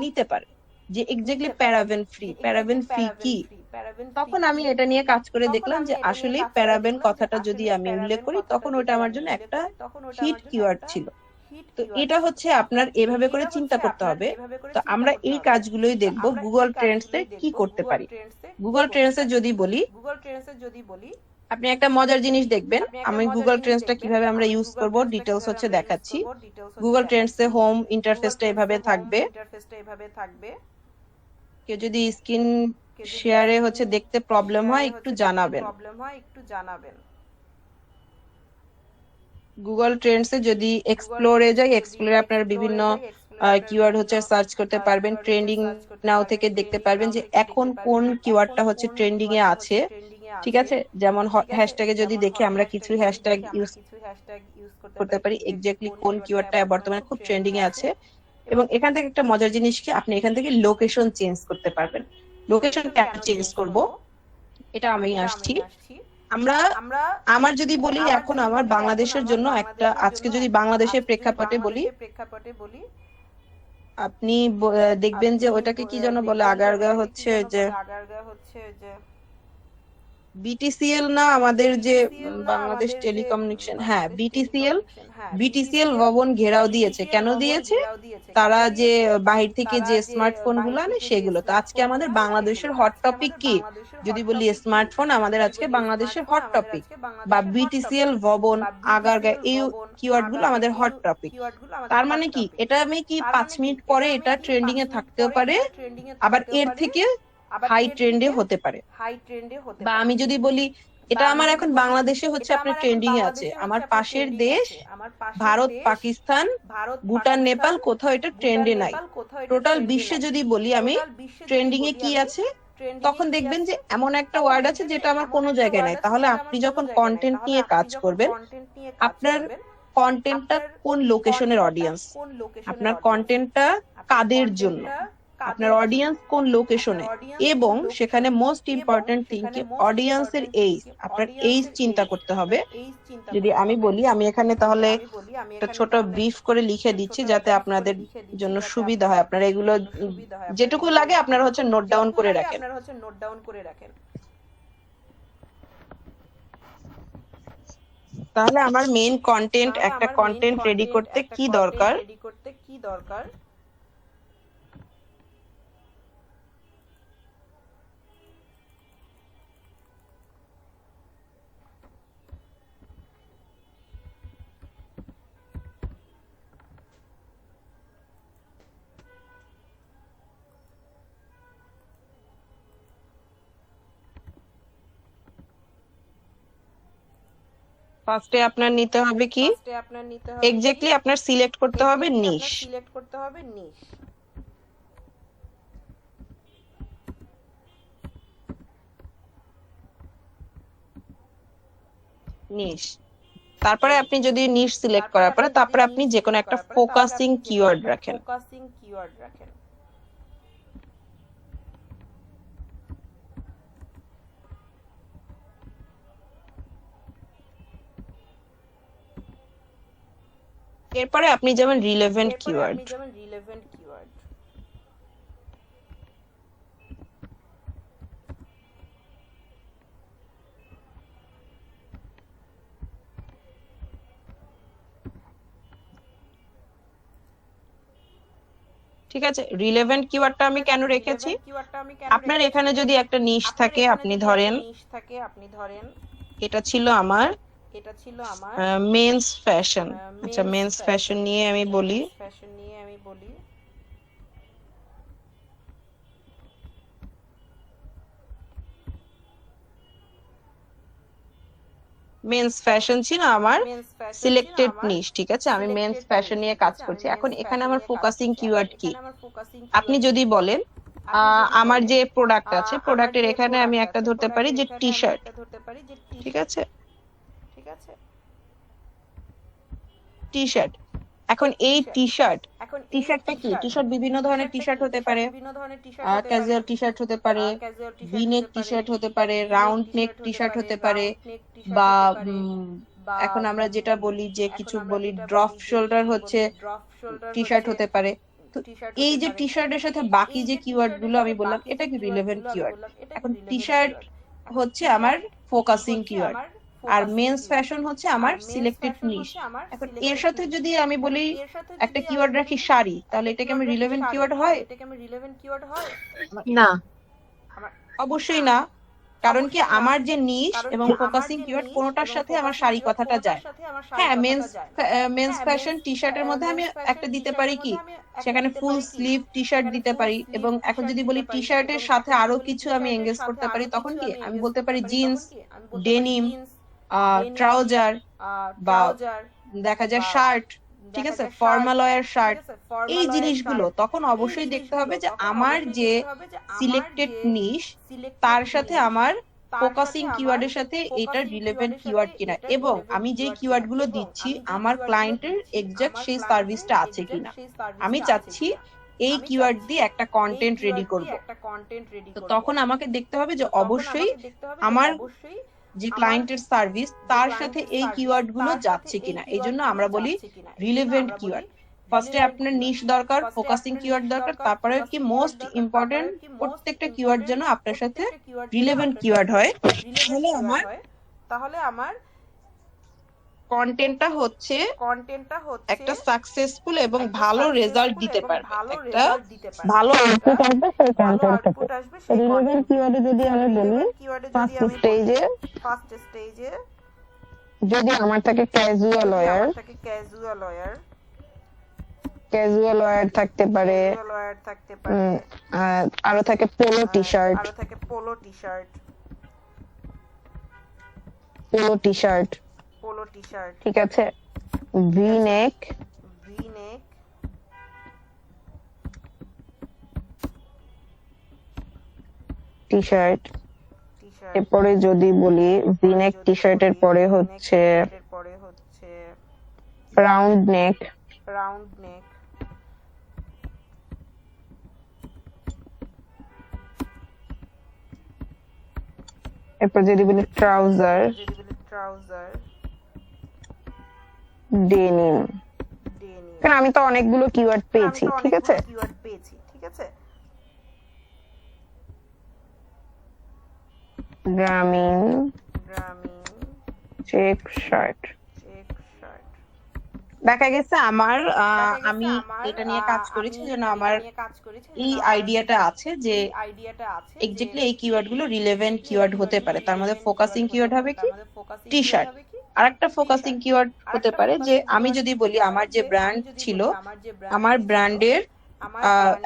নিতে পারে, যে exactly paraben free, paraben free কি। তখন আমি এটা নিয়ে কাজ করে দেখলাম যে আসলে প্যারাবেন কথাটা যদি আমি উল্লেখ করি, তখন ওটা আমার জন্য একটা হিট কিওয়ার্ড ছিল। তো এটা হচ্ছে আপনার এভাবে করে চিন্তা করতে হবে। তো আমরা এই কাজগুলোই দেখব গুগল ট্রেন্ডস এ কি করতে পারি। গুগল ট্রেন্ডস এ যদি বলি, আপনি একটা মজার জিনিস দেখবেন। আমি গুগল ট্রেন্ডসটা কিভাবে আমরা ইউজ করব ডিটেলস হচ্ছে দেখাচ্ছি। গুগল ট্রেন্ডস এ হোম ইন্টারফেসটা এভাবে থাকবে। কেউ যদি স্ক্রিন শেয়ারে হচ্ছে দেখতে প্রবলেম হয় একটু জানাবেন। গুগল ট্রেন্ডস এ যদি এক্সপ্লোরে যাই, এক্সপ্লোরে আপনার বিভিন্ন কিওয়ার্ড হচ্ছে সার্চ করতে পারবেন। ট্রেন্ডিং নাও থেকে দেখতে পারবেন যে এখন কোন কিওয়ার্ডটা হচ্ছে ট্রেন্ডিং এ আছে। ঠিক আছে, যেমন হ্যাশট্যাগে যদি দেখি, আমরা কিছু হ্যাশট্যাগ ইউজ করতে পারি এক্স্যাক্টলি কোন কিওয়ার্ডটা বর্তমানে খুব ট্রেন্ডিং এ আছে। এবং এখান থেকে একটা মজার জিনিস কি, আপনি এখান থেকে লোকেশন চেঞ্জ করতে পারবেন। লোকেশন কেন চেঞ্জ করব, এটা আমি আসছি। আমার যদি বলি, এখন আমার বাংলাদেশের জন্য একটা, আজকে যদি বাংলাদেশের প্রেক্ষাপটে বলি, আপনি দেখবেন যে ওটাকে কি যেন বলে, আগারগা হচ্ছে যে বিটিসিএল না, আমাদের যে বাংলাদেশ টেলিকমিউনিকেশন, হ্যাঁ বিটিসিএল, বিটিসিএল ভবন ঘেরাও দিয়েছে। কেন দিয়েছে? তারা যে বাহির থেকে যে স্মার্টফোন গুলো আনে সেগুলো। তো আজকে আমাদের বাংলাদেশের হট টপিক কি, যদি বলি স্মার্টফোন, আমাদের আজকে বাংলাদেশের হট টপিক, বা বিটিসিএল ভবন, আগারগা, এই কিওয়ার্ড গুলো আমাদের হট টপিক। তার মানে কি, এটা আমি কি 5 মিনিট পরে এটা ট্রেন্ডিং এ থাকতেও পারে, আবার এর থেকে হাই ট্রেন্ডে হতে পারে। বা আমি যদি বলি, এটা আমার এখন বাংলাদেশে হচ্ছে আপনার ট্রেন্ডিং এ আছে, আমার পাশের দেশ ভারত, পাকিস্তান, ভুটান, নেপাল কোথাও এটা ট্রেন্ডে নাই। টোটাল বিশ্বে যদি বলি আমি ট্রেন্ডিং এ কি আছে, তখন দেখবেন যে এমন একটা ওয়ার্ড আছে যেটা আমার কোনো জায়গায় নাই। তাহলে আপনি যখন কন্টেন্ট নিয়ে কাজ করবেন, আপনার কন্টেন্টটা কোন লোকেশনের অডিয়েন্স, আপনার কন্টেন্টটা কাদের জন্য, আপনার অডিয়েন্স কোন লোকেশনে, এবং সেখানে মোস্ট ইম্পর্টেন্ট থিং কি অডিয়েন্সের এইজ, আপনার এইজ চিন্তা করতে হবে। যদি আমি বলি, আমি এখানে তাহলে একটা ছোট ব্রিফ করে লিখে দিচ্ছি যাতে আপনাদের জন্য সুবিধা হয়। আপনারা এগুলো যেটুকু লাগে আপনারা হচ্ছে নোট ডাউন করে রাখেন। তাহলে আমার মেইন কন্টেন্ট, একটা কন্টেন্ট রেডি করতে কি দরকার, ফার্স্টে আপনার নিতে হবে কি, এক্স্যাক্টলি আপনার সিলেক্ট করতে হবে নিশ। নিশ, তারপরে আপনি যদি নিশ সিলেক্ট করার পরে তারপরে আপনি যে কোনো একটা ফোকাসিং কিওয়ার্ড রাখেন। এরপরে আপনি যেমন রিলেভেন্ট কিওয়ার্ড, ঠিক আছে। রিলেভেন্ট কিওয়ার্ডটা আমি কেন রেখেছি, আপনার এখানে যদি একটা নিশ থাকে, আপনি ধরেন এটা ছিল আমার মেন্স ফ্যাশন। আচ্ছা, মেন্স ফ্যাশন নিয়ে আমি বলি, মেন্স ফ্যাশন ছিল আমার সিলেক্টেড নিশ, ঠিক আছে। আমি মেন্স ফ্যাশন নিয়ে কাজ করছি। এখন এখানে আমার ফোকাসিং কিওয়ার্ড কি, আপনি যদি বলেন আমার যে প্রোডাক্ট আছে, প্রোডাক্টের এখানে আমি একটা ধরতে পারি যে টি শার্ট, ঠিক আছে, টি শার্ট। এখন এই টি শার্টটা কি, টি শার্ট বিভিন্ন ধরনের টি শার্ট হতে পারে, ক্যাজুয়াল টি শার্ট হতে পারে, ভি নেক টি শার্ট হতে পারে, রাউন্ড নেক টি শার্ট হতে পারে, বা এখন আমরা যেটা বলি যে কিছু বলি ড্রপ শোল্ডার হচ্ছে টি শার্ট হতে পারে। তো এই যে টি শার্টের সাথে বাকি যে কিওয়ার্ড গুলো আমি বললাম এটা কি রিলেভেন্ট কিওয়ার্ড। এখন টি শার্ট হচ্ছে আমার ফোকাসিং কিওয়ার্ড, আর মেন্স ফ্যাশন হচ্ছে আমার সিলেক্টেড নিশ। এখন এর সাথে যদি আমি বলি একটা কিওয়ার্ড রাখি শাড়ি, তাহলে এটাকে আমি রিলেভেন্ট কিওয়ার্ড হয়? না, অবশ্যই না। কারণ কি, আমার যে নিশ এবং ফোকাসিং কিওয়ার্ড কোনোটার সাথে আমার শাড়ি কথাটা যায়। হ্যাঁ, মেন্স ফ্যাশন টি শার্টের মধ্যে আমি একটা দিতে পারি কি, সেখানে ফুল স্লিভ টি শার্ট দিতে পারি। এবং এখন যদি বলি টি শার্টের সাথে আরো কিছু আমি এঙ্গেজ করতে পারি, তখন কি আমি বলতে পারি জিন্স, ডেনিম, ট্রাউজার, বা দেখা যায় শার্ট, ঠিক আছে, ফর্মাল ওয়্যার শার্ট। এই জিনিসগুলো তখন অবশ্যই দেখতে হবে যে আমার যে সিলেক্টেড নিশ তার সাথে আমার ফোকাসিং কিওয়ার্ডের সাথে এটা রিলেভেন্ট কিওয়ার্ড কিনা, এবং আমি যে কিওয়ার্ড গুলো দিচ্ছি আমার ক্লায়েন্টের এক্সাক্ট সেই সার্ভিসটা আছে কিনা। আমি চাচ্ছি এই কিওয়ার্ড দিয়ে একটা কন্টেন্ট রেডি করব, তো তখন আমাকে দেখতে হবে যে অবশ্যই আমার যে ক্লায়েন্টের সার্ভিস তার সাথে এই কিওয়ার্ড গুলো যাচ্ছে কিনা। এই জন্য আমরা বলি রিলেভেন্ট কিওয়ার্ড। ফার্স্টে আপনার নিশ দরকার, ফোকাসিং কিওয়ার্ড দরকার, তারপরে কি মোস্ট ইম্পর্টেন্ট প্রত্যেকটা কিওয়ার্ড যেন আপনার সাথে রিলেভেন্ট কিওয়ার্ড হয়। তাহলে আমার কন্টেন্টটা হচ্ছে একটা সাকসেসফুল এবং ভালো রেজাল্ট দিতে পারবে, একটা ভালো আউটপুট আসবে সেই কন্টেন্ট। রিলেভেন্ট কিওয়ার্ডে যদি আমি বলি ফার্স্ট স্টেজে যদি আমার থাকে ক্যাজুয়াল ওয়্যার থাকতে পারে, আরো থাকে পোলো টি শার্ট, ঠিক আছে, ভি নেক, টি শার্ট। এরপরে যদি বলি ভি নেক টি শার্টের পরে হচ্ছে রাউন্ড নেক, এরপর যদি বলি ট্রাউজার, ডেনিম। কারণ আমি তো অনেকগুলো কিওয়ার্ড পেয়েছি, ঠিক আছে। গ্রামীণ চেক শার্ট। দেখা গেছে আমার আমি এটা নিয়ে কাজ করেছি জন্য আমার এই আইডিয়াটা আছে যে এক্স্যাক্টলি এই কিওয়ার্ড গুলো রিলেভেন্ট কিওয়ার্ড হতে পারে। তার মধ্যে ফোকাসিং কিওয়ার্ড হবে কি টি শার্ট, আর একটা ফোকাসিং কিওয়ার্ড হতে পারে যে আমি যদি বলি আমার যে ব্র্যান্ড ছিল, আমার ব্র্যান্ডের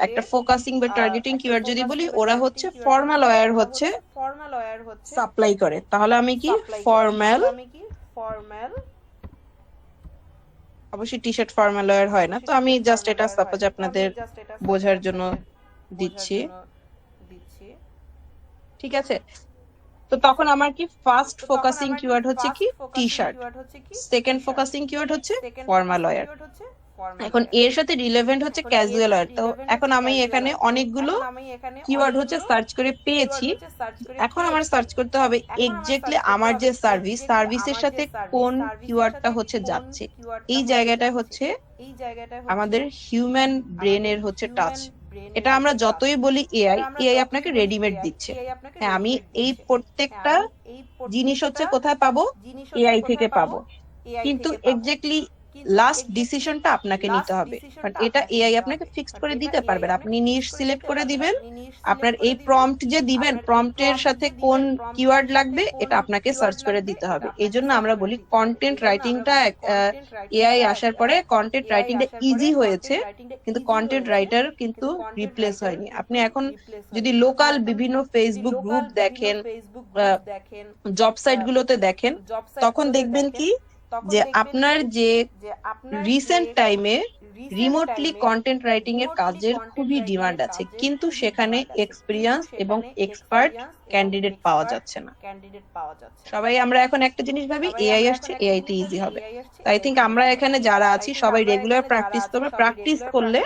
একটা ফোকাসিং বা টার্গেটিং কিওয়ার্ড যদি বলি ওরা হচ্ছে ফর্মাল ওয়্যার হচ্ছে সাপ্লাই করে, তাহলে আমি কি ফর্মাল ফর্মাল অবশ্যই টি শার্ট ফর্মাল ওয়্যার হয় না, তো আমি জাস্ট এটা সাপোজ আপনাদের বোঝার জন্য দিচ্ছি, ঠিক আছে। তো তখন আমার কি ফার্স্ট ফোকাসিং কিওয়ার্ড হচ্ছে কি T shirt, second focusing keyword হচ্ছে ফর্মাল ওয়্যার। এখন এর সাথে রিলেভেন্ট হচ্ছে ক্যাজুয়াল ওয়্যার। তো এখন আমি এখানে অনেকগুলো কিওয়ার্ড হচ্ছে সার্চ করে পেয়েছি। এখন আমার সার্চ করতে হবে এক্স্যাক্টলি আমার যে সার্ভিসের সাথে কোন কিওয়ার্ডটা হচ্ছে যাচ্ছে। এই জায়গাটায় হচ্ছে আমাদের হিউম্যান ব্রেনের হচ্ছে টাচ। এটা আমরা যতই বলি এআই আপনাকে রেডিমেড দিচ্ছে। হ্যাঁ, আমি এই প্রত্যেকটা জিনিস হচ্ছে কোথায় পাবো, এআই থেকে পাবো, কিন্তু এক্স্যাক্টলি লাস্ট ডিসিশনটা আপনাকে নিতে হবে, কারণ এটা এআই আপনাকে ফিক্সড করে দিতে পারবে না। আপনি নিশ সিলেক্ট করে দিবেন, আপনার এই প্রম্পট যে দিবেন, প্রম্পটের সাথে কোন কিওয়ার্ড লাগবে এটা আপনাকে সার্চ করে দিতে হবে। এই জন্য আমরা বলি কন্টেন্ট রাইটিংটা এআই আসার পরে কন্টেন্ট রাইটিংটা ইজি হয়েছে, কিন্তু কন্টেন্ট রাইটার কিন্তু রিপ্লেস হয়নি। আপনি এখন যদি লোকাল বিভিন্ন ফেসবুক গ্রুপ দেখেন, জব সাইট গুলোতে দেখেন, তখন দেখবেন কি যে আপনার যে রিসেন্ট টাইমে রিমোটলি কন্টেন্ট রাইটিং এর কাজের খুবই ডিমান্ড আছে, কিন্তু সেখানে এক্সপিরিয়েন্স এবং এক্সপার্ট ক্যান্ডিডেট পাওয়া যাচ্ছে না। সবাই আমরা এখন একটা জিনিস ভাবি, এআই আসছে, এআই তে ইজি হবে। আই থিংক আমরা এখানে যারা আছি সবাই রেগুলার প্র্যাকটিস করবে, প্র্যাকটিস করলে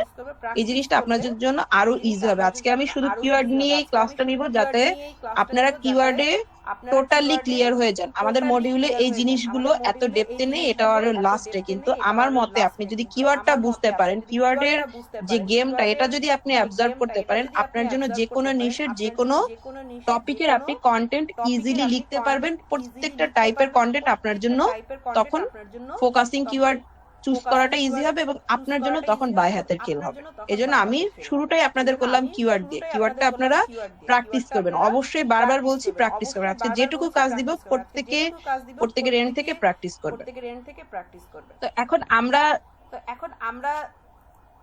এই জিনিসটা আপনাদের জন্য আরো ইজি হবে। আজকে আমি শুধু কিওয়ার্ড নিয়েই ক্লাসটা নিব, যাতে আপনারা কিওয়ার্ডে টোটালি ক্লিয়ার হয়ে যান। আমাদের মডিউলে এই জিনিসগুলো এত ডেপথে নেই, এটা আরো লাস্টে, কিন্তু আমার মতে আপনি যদি কিওয়ার্ডটা বুঝতে পারেন, কিওয়ার্ডের যে গেমটা এটা যদি আপনি অবজার্ভ করতে পারেন, আপনার জন্য যে কোনো নিশের যে কোনো টপিকের আপনি কন্টেন্ট ইজিলি লিখতে পারবেন। প্রত্যেকটা টাইপের কন্টেন্ট আপনার জন্য তখন ফোকাসিং কিওয়ার্ড চুজ করাটা ইজি হবে এবং আপনার জন্য তখন বাই হাতের খেল হবে। এজন্য আমি শুরুটাই আপনাদের করলাম কিওয়ার্ড দিয়ে। কিওয়ার্ডটা আপনারা প্র্যাকটিস করবেন, অবশ্যই বারবার বলছি প্র্যাকটিস করবেন। আজকে যেটুকু কাজ দিব প্রত্যেকের এন্ড থেকে প্র্যাকটিস করবেন। তো এখন আমরা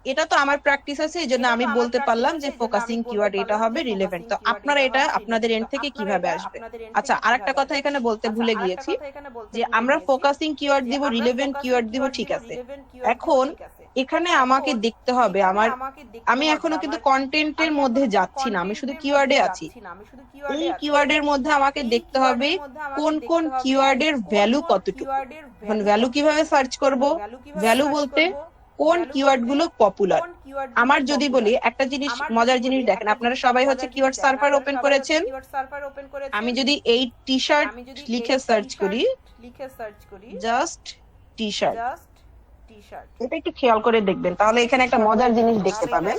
এটা তো আমার প্র্যাকটিস আছে, এই জন্য আমি বলতে পারলাম যে ফোকাসিং কিওয়ার্ড এটা হবে রিলেভেন্ট। তো আপনারা এটা আপনাদের এন্ড থেকে কিভাবে আসবে? আচ্ছা, আরেকটা কথা এখানে বলতে ভুলে গিয়েছি যে আমরা ফোকাসিং কিওয়ার্ড দিব, রিলেভেন্ট কিওয়ার্ড দিব, ঠিক আছে। এখন এখানে আমাকে দেখতে হবে আমি এখনো কিন্তু কন্টেন্টের মধ্যে যাচ্ছি না, আমি শুধু কিওয়ার্ডে আছি। এই কিওয়ার্ডের মধ্যে আমাকে দেখতে হবে কোন কোন কিওয়ার্ডের ভ্যালু কতটুকু। এখন ভ্যালু কিভাবে সার্চ করব? ভ্যালু বলতে কোন কিওয়ার্ড গুলো পপুলার। আমার যদি বলি একটা জিনিস, মজার জিনিস দেখেন, আপনারা সবাই হচ্ছে কিওয়ার্ড সার্ভার ওপেন করেছেন। আমি যদি এই টি শার্ট লিখে সার্চ করি, জাস্ট টি শার্ট, এটা একটু খেয়াল করে দেখবেন, তাহলে এখানে একটা মজার জিনিস দেখতে পাবেন।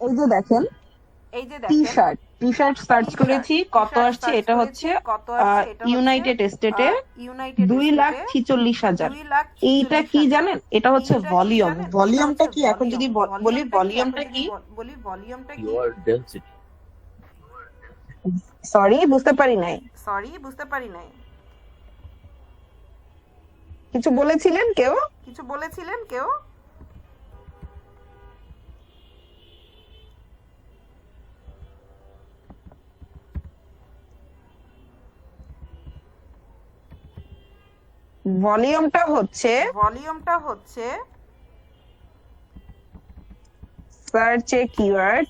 এই যে দেখেন টি শার্ট সার্চ করেছি, কত আসছে? এটা হচ্ছে ইউনাইটেড স্টেটে 2,46,000। এইটা কি জানেন? এটা হচ্ছে ভলিউম। ভলিউমটা কি? এখন যদি বলি ভলিউমটা কি, সরি বুঝতে পারি নাই। কিছু বলেছিলেন কেউ? ভলিউমটা হচ্ছে সার্চ এ কিওয়ার্ড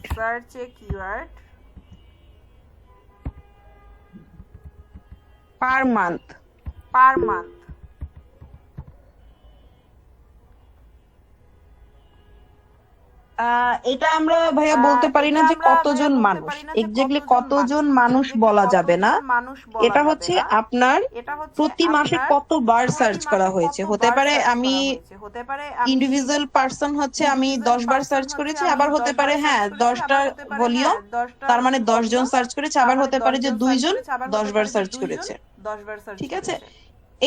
পার মান্থ। এটা আমরা ভাইয়া বলতে পারি না যে কতজন মানুষ, এক্স্যাক্টলি কতজন মানুষ বলা যাবে না। এটা হচ্ছে আপনার প্রতি মাসে কতবার সার্চ করা হয়েছে। হতে পারে আমি ইন্ডিভিজুয়াল পারসন হচ্ছে আমি 10 বার সার্চ করেছি, আবার হতে পারে হ্যাঁ 10টা ভলিউম, তার মানে 10 জন সার্চ করেছে, আবার হতে পারে যে 2 জন 10 বার সার্চ করেছে, ঠিক আছে।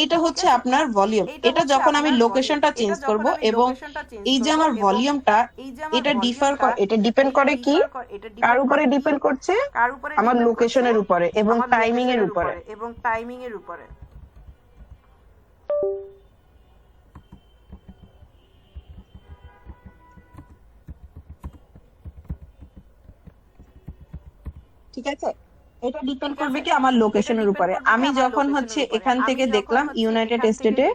এইটা হচ্ছে আপনার ভলিউম। এটা যখন আমি লোকেশনটা চেঞ্জ করব এবং এই যে আমার ভলিউমটা, এটা ডিপেন্ড করে কি কার উপরে ডিপেন্ড করছে? আমার লোকেশনের উপরে এবং টাইমিং এর উপরে। ঠিক আছে, এটা ডিপেন্ড করবে কি আমার লোকেশনের উপরে। আমি যখন হচ্ছে এখান থেকে দেখলাম ইউনাইটেড স্টেটে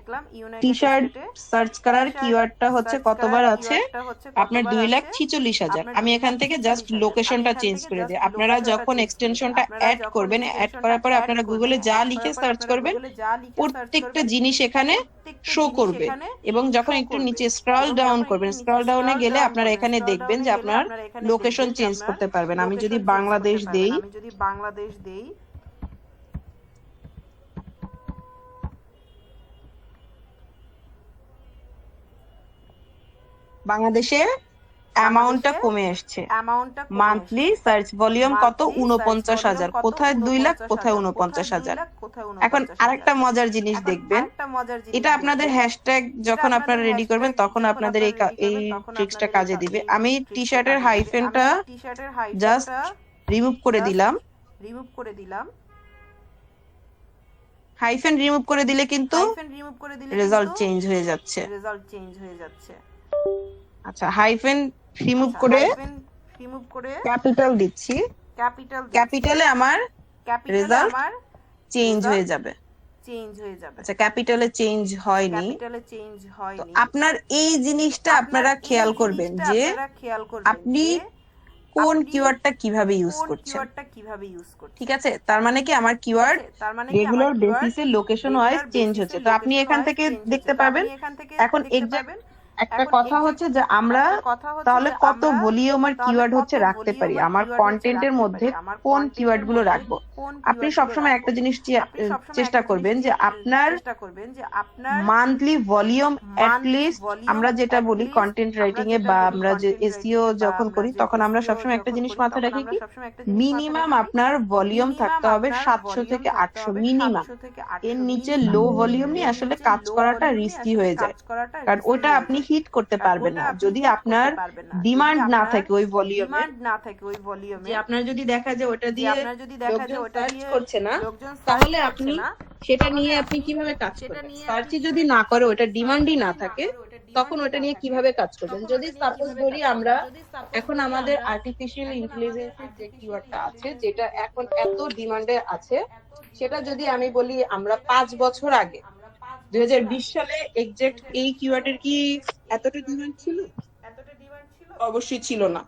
টি শার্ট সার্চ করার কিওয়ার্ডটা হচ্ছে কতবার আছে, আপনার 2,46,000। আমি এখান থেকে জাস্ট লোকেশনটা চেঞ্জ করে দিই। আপনারা যখন এক্সটেনশনটা অ্যাড করবেন, অ্যাড করার পরে আপনারা গুগলে যা লিখে সার্চ করবেন প্রত্যেকটা জিনিস এখানে শো করবে। এবং যখন একটু নিচে স্ক্রল ডাউন করবেন, স্ক্রল ডাউনে গেলে আপনারা এখানে দেখবেন যে আপনার লোকেশন চেঞ্জ করতে পারবেন। আমি যদি বাংলাদেশ দেই, বাংলাদেশে অ্যামাউন্টটা কমে আসছে। মান্থলি সার্চ ভলিউম কত? 49,000। কোথায় 2 লাখ, কোথায় 49,000। এখন আরেকটা মজার জিনিস দেখবেন, এটা আপনাদের হ্যাশট্যাগ যখন আপনারা রেডি করবেন তখন আপনাদের এই ট্রিক্সটা কাজে দিবে। আমি টি শার্টের হাইফেনটা জাস্ট রিমুভ করে দিলাম। হাইফেন রিমুভ করে দিলে কিন্তু রেজাল্ট চেঞ্জ হয়ে যাচ্ছে। আচ্ছা, হাইফেন রিমুভ করে ক্যাপিটাল দিচ্ছি, ক্যাপিটালে আমার রেজাল্ট চেঞ্জ হয়ে যাবে। আচ্ছা, ক্যাপিটালে চেঞ্জ হয়নি। তো আপনার এই জিনিসটা আপনারা খেয়াল করবেন যে আপনি কোন কিওয়ার্ডটা কিভাবে ইউজ করছেন। ঠিক আছে, তার মানে কি আমার কিওয়ার্ড রেগুলার বেসিসে লোকেশন ওয়াইজ চেঞ্জ হচ্ছে। তো আপনি এখান থেকে দেখতে পাবেন। এখন একটা কথা হচ্ছে যে আমরা তাহলে কত ভলিউম আর কিওয়ার্ড হচ্ছে রাখতে পারি, আমার কন্টেন্টের মধ্যে কোন কিওয়ার্ড গুলো রাখবো। আপনি সবসময় একটা জিনিস চেষ্টা করবেন যে আপনার মান্থলি ভলিউম অ্যাটলিস্ট, আমরা যেটা বলি কন্টেন্ট রাইটিং এ বা আমরা যে এসইও যখন করি তখন আমরা সবসময় একটা জিনিস মাথায় রাখি কি মিনিমাম আপনার ভলিউম থাকতে হবে 700 থেকে 800 মিনিমাম। এর নিচে লো ভলিউম নিয়ে আসলে কাজ করাটা রিস্কি হয়ে যায়, কারণ ওটা আপনি হিট করতে পারবেন না যদি আপনার ডিমান্ড না থাকে ওই ভলিউমে। যে আপনার যদি দেখা যায় ওটা দিয়ে লোকজন সার্চ করছে না, তাহলে আপনি সেটা নিয়ে আপনি কিভাবে কাজ করবেন? সার্চই যদি না করে, ওটা ডিমান্ডই না থাকে, তখন ওটা নিয়ে কিভাবে কাজ করবেন? যদি সাপোজ ধরি আমরা এখন আমাদের আর্টিফিশিয়াল ইন্টেলিজেন্সের যে কিওয়ার্ডটা আছে, যেটা এখন এত ডিমান্ডে আছে, সেটা যদি আমি বলি আমরা 5 বছর আগে 2020 সালে এক্সাক্ট এই কিওয়ার্ডের কি এতটা ডিমান্ড ছিল? অবশ্যই ছিল না।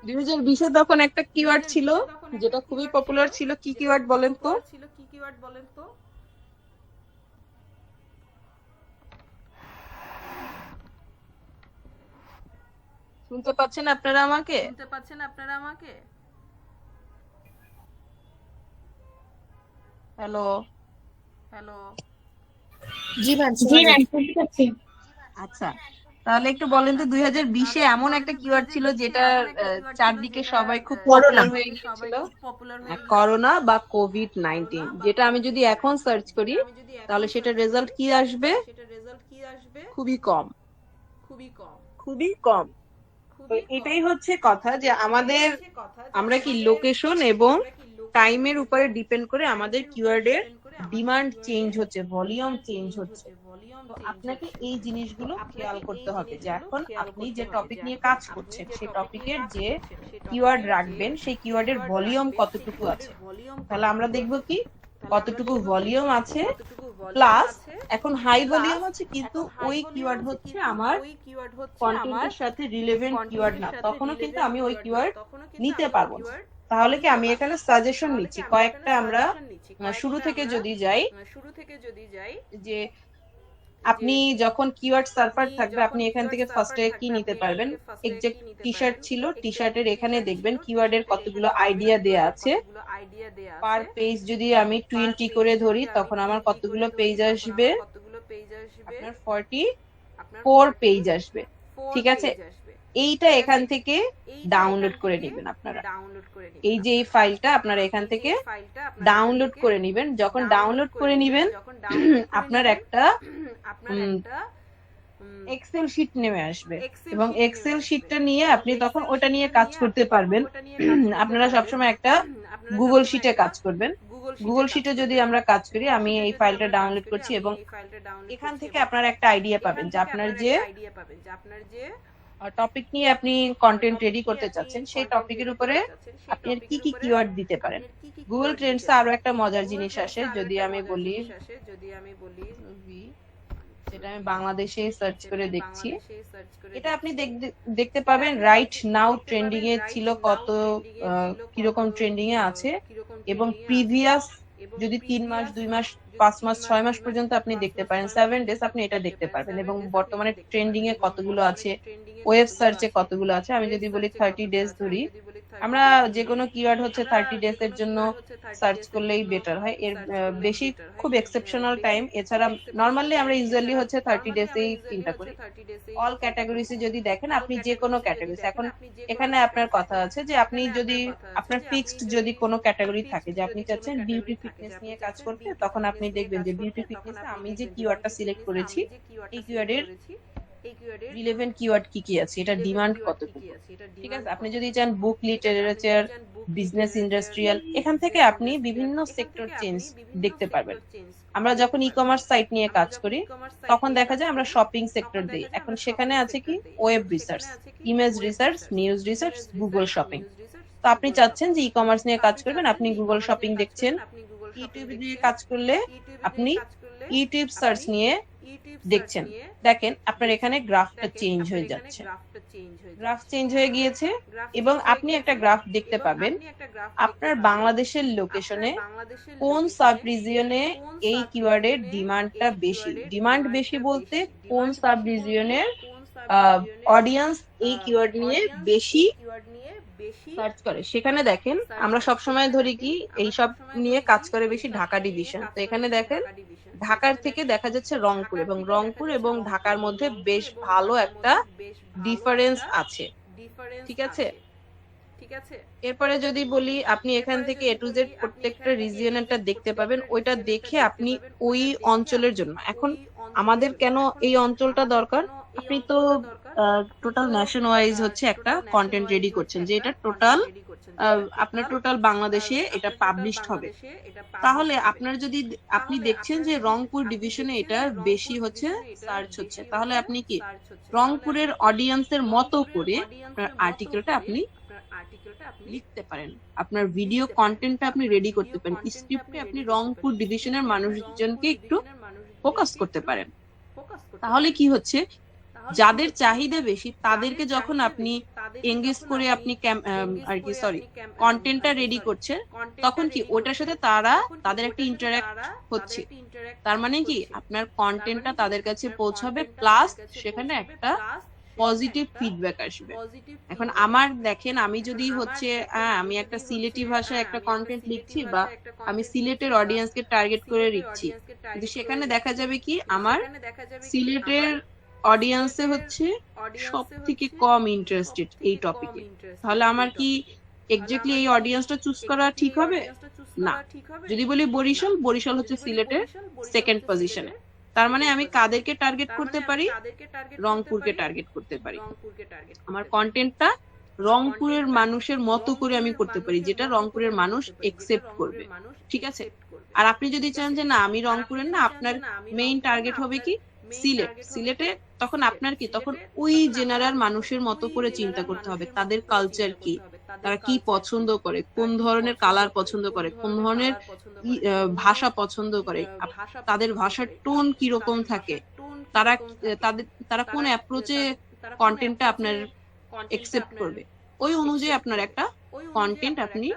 2020 এ তখন একটা কিওয়ার্ড ছিল যেটা খুবই পপুলার ছিল। কি কিওয়ার্ড বলেন তো? শুনতে পাচ্ছেন আপনারা আমাকে? হ্যালো? জি ম্যাম, শুনতে পাচ্ছি। আচ্ছা, তাহলে একটু বলেন তো 2020 এ এমন একটা কিওয়ার্ড ছিল যেটা চারদিকে সবাই খুব পপুলার হয়ে গিয়েছিল। করোনা বা কোভিড-19, যেটা আমি যদি এখন সার্চ করি তাহলে সেটার রেজাল্ট কি আসবে? খুবই কম। তো এটাই হচ্ছে কথা যে আমরা কি লোকেশন এবং টাইমের উপরে ডিপেন্ড করে আমাদের কিওয়ার্ডের ডিমান্ড চেঞ্জ হচ্ছে, ভলিউম চেঞ্জ হচ্ছে। তো আপনাকে এই জিনিসগুলো খেয়াল করতে হবে যে এখন আপনি যে টপিক নিয়ে কাজ করছেন সেই টপিকের যে কিওয়ার্ড রাখবেন সেই কিওয়ার্ডের ভলিউম কতটুকু আছে। তাহলে আমরা দেখব কি কতটুকু ভলিউম আছে, প্লাস এখন হাই ভলিউম আছে কিন্তু ওই কিওয়ার্ড হচ্ছে আমার কন্টেন্টের সাথে রিলেভেন্ট কিওয়ার্ড না, তখনও কিন্তু আমি ওই কিওয়ার্ড নিতে পারবো না। তাহলে কি আমি এখানে সাজেশন নিচ্ছি কয়েকটা। আমরা শুরু থেকে যদি যাই, যে আপনি যখন কিওয়ার্ড সার্ভার থাকবে আপনি এখান থেকে ফার্স্টে কি নিতে পারবেন। এক্সাক্ট টি শার্ট ছিল, টি শার্টের এখানে দেখবেন কিওয়ার্ডের কতগুলো আইডিয়া দেয়া আছে। পার পেজ যদি আমি 20 করে ধরি তখন আমার কতগুলো পেজ আসবে? আপনার 44 পেজ আসবে। ঠিক আছে, এইটা এখান থেকে ডাউনলোড করে নেবেন আপনারা। এই যে এই ফাইলটা আপনারা এখান থেকে ডাউনলোড করে নেবেন। যখন ডাউনলোড করে নেবেন আপনার একটা এক্সেল শিট নেমে আসবে এবং এক্সেল শিটটা নিয়ে আপনি তখন ওটা নিয়ে কাজ করতে পারবেন। আপনারা সবসময় একটা গুগল শিটে কাজ করবেন। গুগল শিটে যদি আমরা কাজ করি, আমি এই ফাইলটা ডাউনলোড করছি এবং এখান থেকে আপনারা একটা আইডিয়া পাবেন যে আপনার যে টপিক নিয়ে আপনি কন্টেন্ট রেডি করতে চাচ্ছেন সেই টপিকের উপরে আপনি আর কি কি কিওয়ার্ড দিতে পারেন। গুগল ট্রেন্ডস আরো একটা মজার জিনিস আসে, যদি আমি বলি যেটা আমি বাংলাদেশে সার্চ করে দেখছি, এটা আপনি দেখতে পাবেন রাইট নাও ট্রেন্ডিং এ ছিল কত, কিরকম ট্রেন্ডিং এ আছে, এবং প্রিভিয়াস যদি 3 মাস 2 মাস 5 মাস 6 মাস পর্যন্ত আপনি দেখতে পারেন, 7 ডেজ আপনি এটা দেখতে পারবেন, এবং বর্তমানে ট্রেন্ডিং এ কতগুলো আছে, ওয়েব সার্চে কতগুলো আছে। আমি যদি বলি 30 ডেজ ধরি, আমরা যে কোনো কিওয়ার্ড হচ্ছে 30 ডেজ এর জন্য সার্চ করলেই বেটার হয়। এর বেশি খুব এক্সেপশনাল টাইম, এছাড়া নরমালি আমরা ইউজুয়ালি হচ্ছে 30 ডেজ এই চিন্তা করি। অল ক্যাটাগরিজে যদি দেখেন, আপনি যে কোনো ক্যাটাগরিজ, এখন এখানে আপনার কথা আছে যে আপনি যদি আপনার ফিক্সড যদি কোনো ক্যাটাগরি থাকে যে আপনি চাচ্ছেন বিউটি ফিটনেস নিয়ে কাজ করতে, তখন আপনি দেখবেন যে বিউটি ফিটনেসে আমি যে কিওয়ার্ডটা সিলেক্ট করেছি এই কিওয়ার্ডের রিলেভেন্ট কিওয়ার্ড কি কি আছে, এটা ডিমান্ড কতটুকু, ঠিক আছে। আপনি যদি চান বুক, লিটারেচার, বিজনেস, ইন্ডাস্ট্রিয়াল, এখান থেকে আপনি বিভিন্ন সেক্টর চেঞ্জ দেখতে পারবেন। আমরা যখন ই কমার্স সাইট নিয়ে কাজ করি তখন দেখা যায় আমরা শপিং সেক্টর দিই, এখন সেখানে আছে কি web research, image research, news research, Google shopping. তো আপনি চাচ্ছেন যে ই কমার্স নিয়ে কাজ করবেন, আপনি গুগল শপিং দেখছেন। ইউটিউব নিয়ে কাজ করলে আপনি ইউটিউব সার্চ নিয়ে দেখছেন। দেখেন আপনার এখানে গ্রাফটা চেঞ্জ হয়ে যাচ্ছে, গ্রাফ চেঞ্জ হয়ে গিয়েছে, এবং আপনি একটা গ্রাফ দেখতে পাবেন আপনার বাংলাদেশের লোকেশনে কোন সাব রিজিয়নে এই কিওয়ার্ডের ডিমান্ডটা বেশি। ডিমান্ড বেশি বলতে কোন সাব রিজিয়নের অডিয়েন্স এই কিওয়ার্ড নিয়ে বেশি সার্চ করে। সেখানে দেখেন আমরা সবসময় ধরি কি এই সব নিয়ে কাজ করে বেশি ঢাকা ডিভিশন, তো এখানে দেখেন ঢাকার থেকে দেখা যাচ্ছে রংপুর, এবং রংপুর এবং ঢাকার মধ্যে বেশ ভালো একটা ডিফারেন্স আছে, ঠিক আছে। এরপরে যদি বলি, আপনি এখান থেকে এ টু জেড প্রত্যেকটা রিজিয়নেরটা দেখতে পাবেন, ওইটা দেখে আপনি ওই অঞ্চলের জন্য, এখন আমাদের কেন এই অঞ্চলটা দরকার, আপনি তো টোটাল ন্যাশন ওয়াইজ হচ্ছে একটা কন্টেন্ট রেডি করছেন যে এটা টোটাল আপনার টোটাল বাংলাদেশে এটা পাবলিশড হবে, তাহলে আপনার যদি আপনি দেখছেন যে রংপুর ডিভিশনে এটা বেশি হচ্ছে সার্চ হচ্ছে, তাহলে আপনি কি রংপুরের অডিয়েন্সের মতো করে আপনার আর্টিকেলটা আপনি লিখতে পারেন, আপনার ভিডিও কন্টেন্টটা আপনি রেডি করতে পারেন, স্ক্রিপ্টে আপনি রংপুর ডিভিশনের মানুষজনকে একটু ফোকাস করতে পারেন। তাহলে কি হচ্ছে, যাদের চাহিদা বেশি তাদেরকে যখন আপনি এঙ্গেজ করে আপনি আর কি কন্টেন্টটা রেডি করছেন, তখন কি ওটার সাথে তাদের একটা ইন্টারঅ্যাক্ট হচ্ছে, তার মানে কি আপনার কন্টেন্টটা তাদের কাছে পৌঁছাবে, প্লাস সেখানে একটা পজিটিভ ফিডব্যাক আসবে। এখন আমার দেখেন, আমি যদি হচ্ছে আমি একটা সিলেটি ভাষায় একটা কন্টেন্ট লিখছি বা আমি সিলেটের অডিয়েন্সকে টার্গেট করে লিখছি, কিন্তু সেখানে দেখা যাবে কি আমার সিলেটের অডিয়েন্সে হচ্ছে সব থেকে কম ইন্টারেস্টেড এই টপিকে, তাহলে আমার কি এক্স্যাক্টলি এই অডিয়েন্সটা চুজ করা ঠিক হবে না। যদি বলি বরিশাল, বরিশাল হচ্ছে সিলেটের সেকেন্ড পজিশনে, তার মানে আমি কাদেরকে টার্গেট করতে পারি, রংপুরকে টার্গেট করতে পারি। আমার কন্টেন্টটা রংপুরের মানুষের মতো করে আমি করতে পারি, যেটা রংপুরের মানুষ একসেপ্ট করবে, ঠিক আছে। আর আপনি যদি চান যে না আমি রংপুরের না, আপনার মেইন টার্গেট হবে কি সিলেটে, তখন আপনার কি তখন ওই জেনারেল মানুষের মতো করে চিন্তা করতে হবে, তাদের কালচার কি, তারা কি পছন্দ করে, কোন ধরনের কালার পছন্দ করে, কোন ধরনের ভাষা পছন্দ করে, তাদের ভাষার টোন কিরকম থাকে, তারা কোন অ্যাপ্রোচে কন্টেন্টটা আপনার একসেপ্ট করবে, ওই অনুযায়ী আপনার একটা কন্টেন্ট আপনি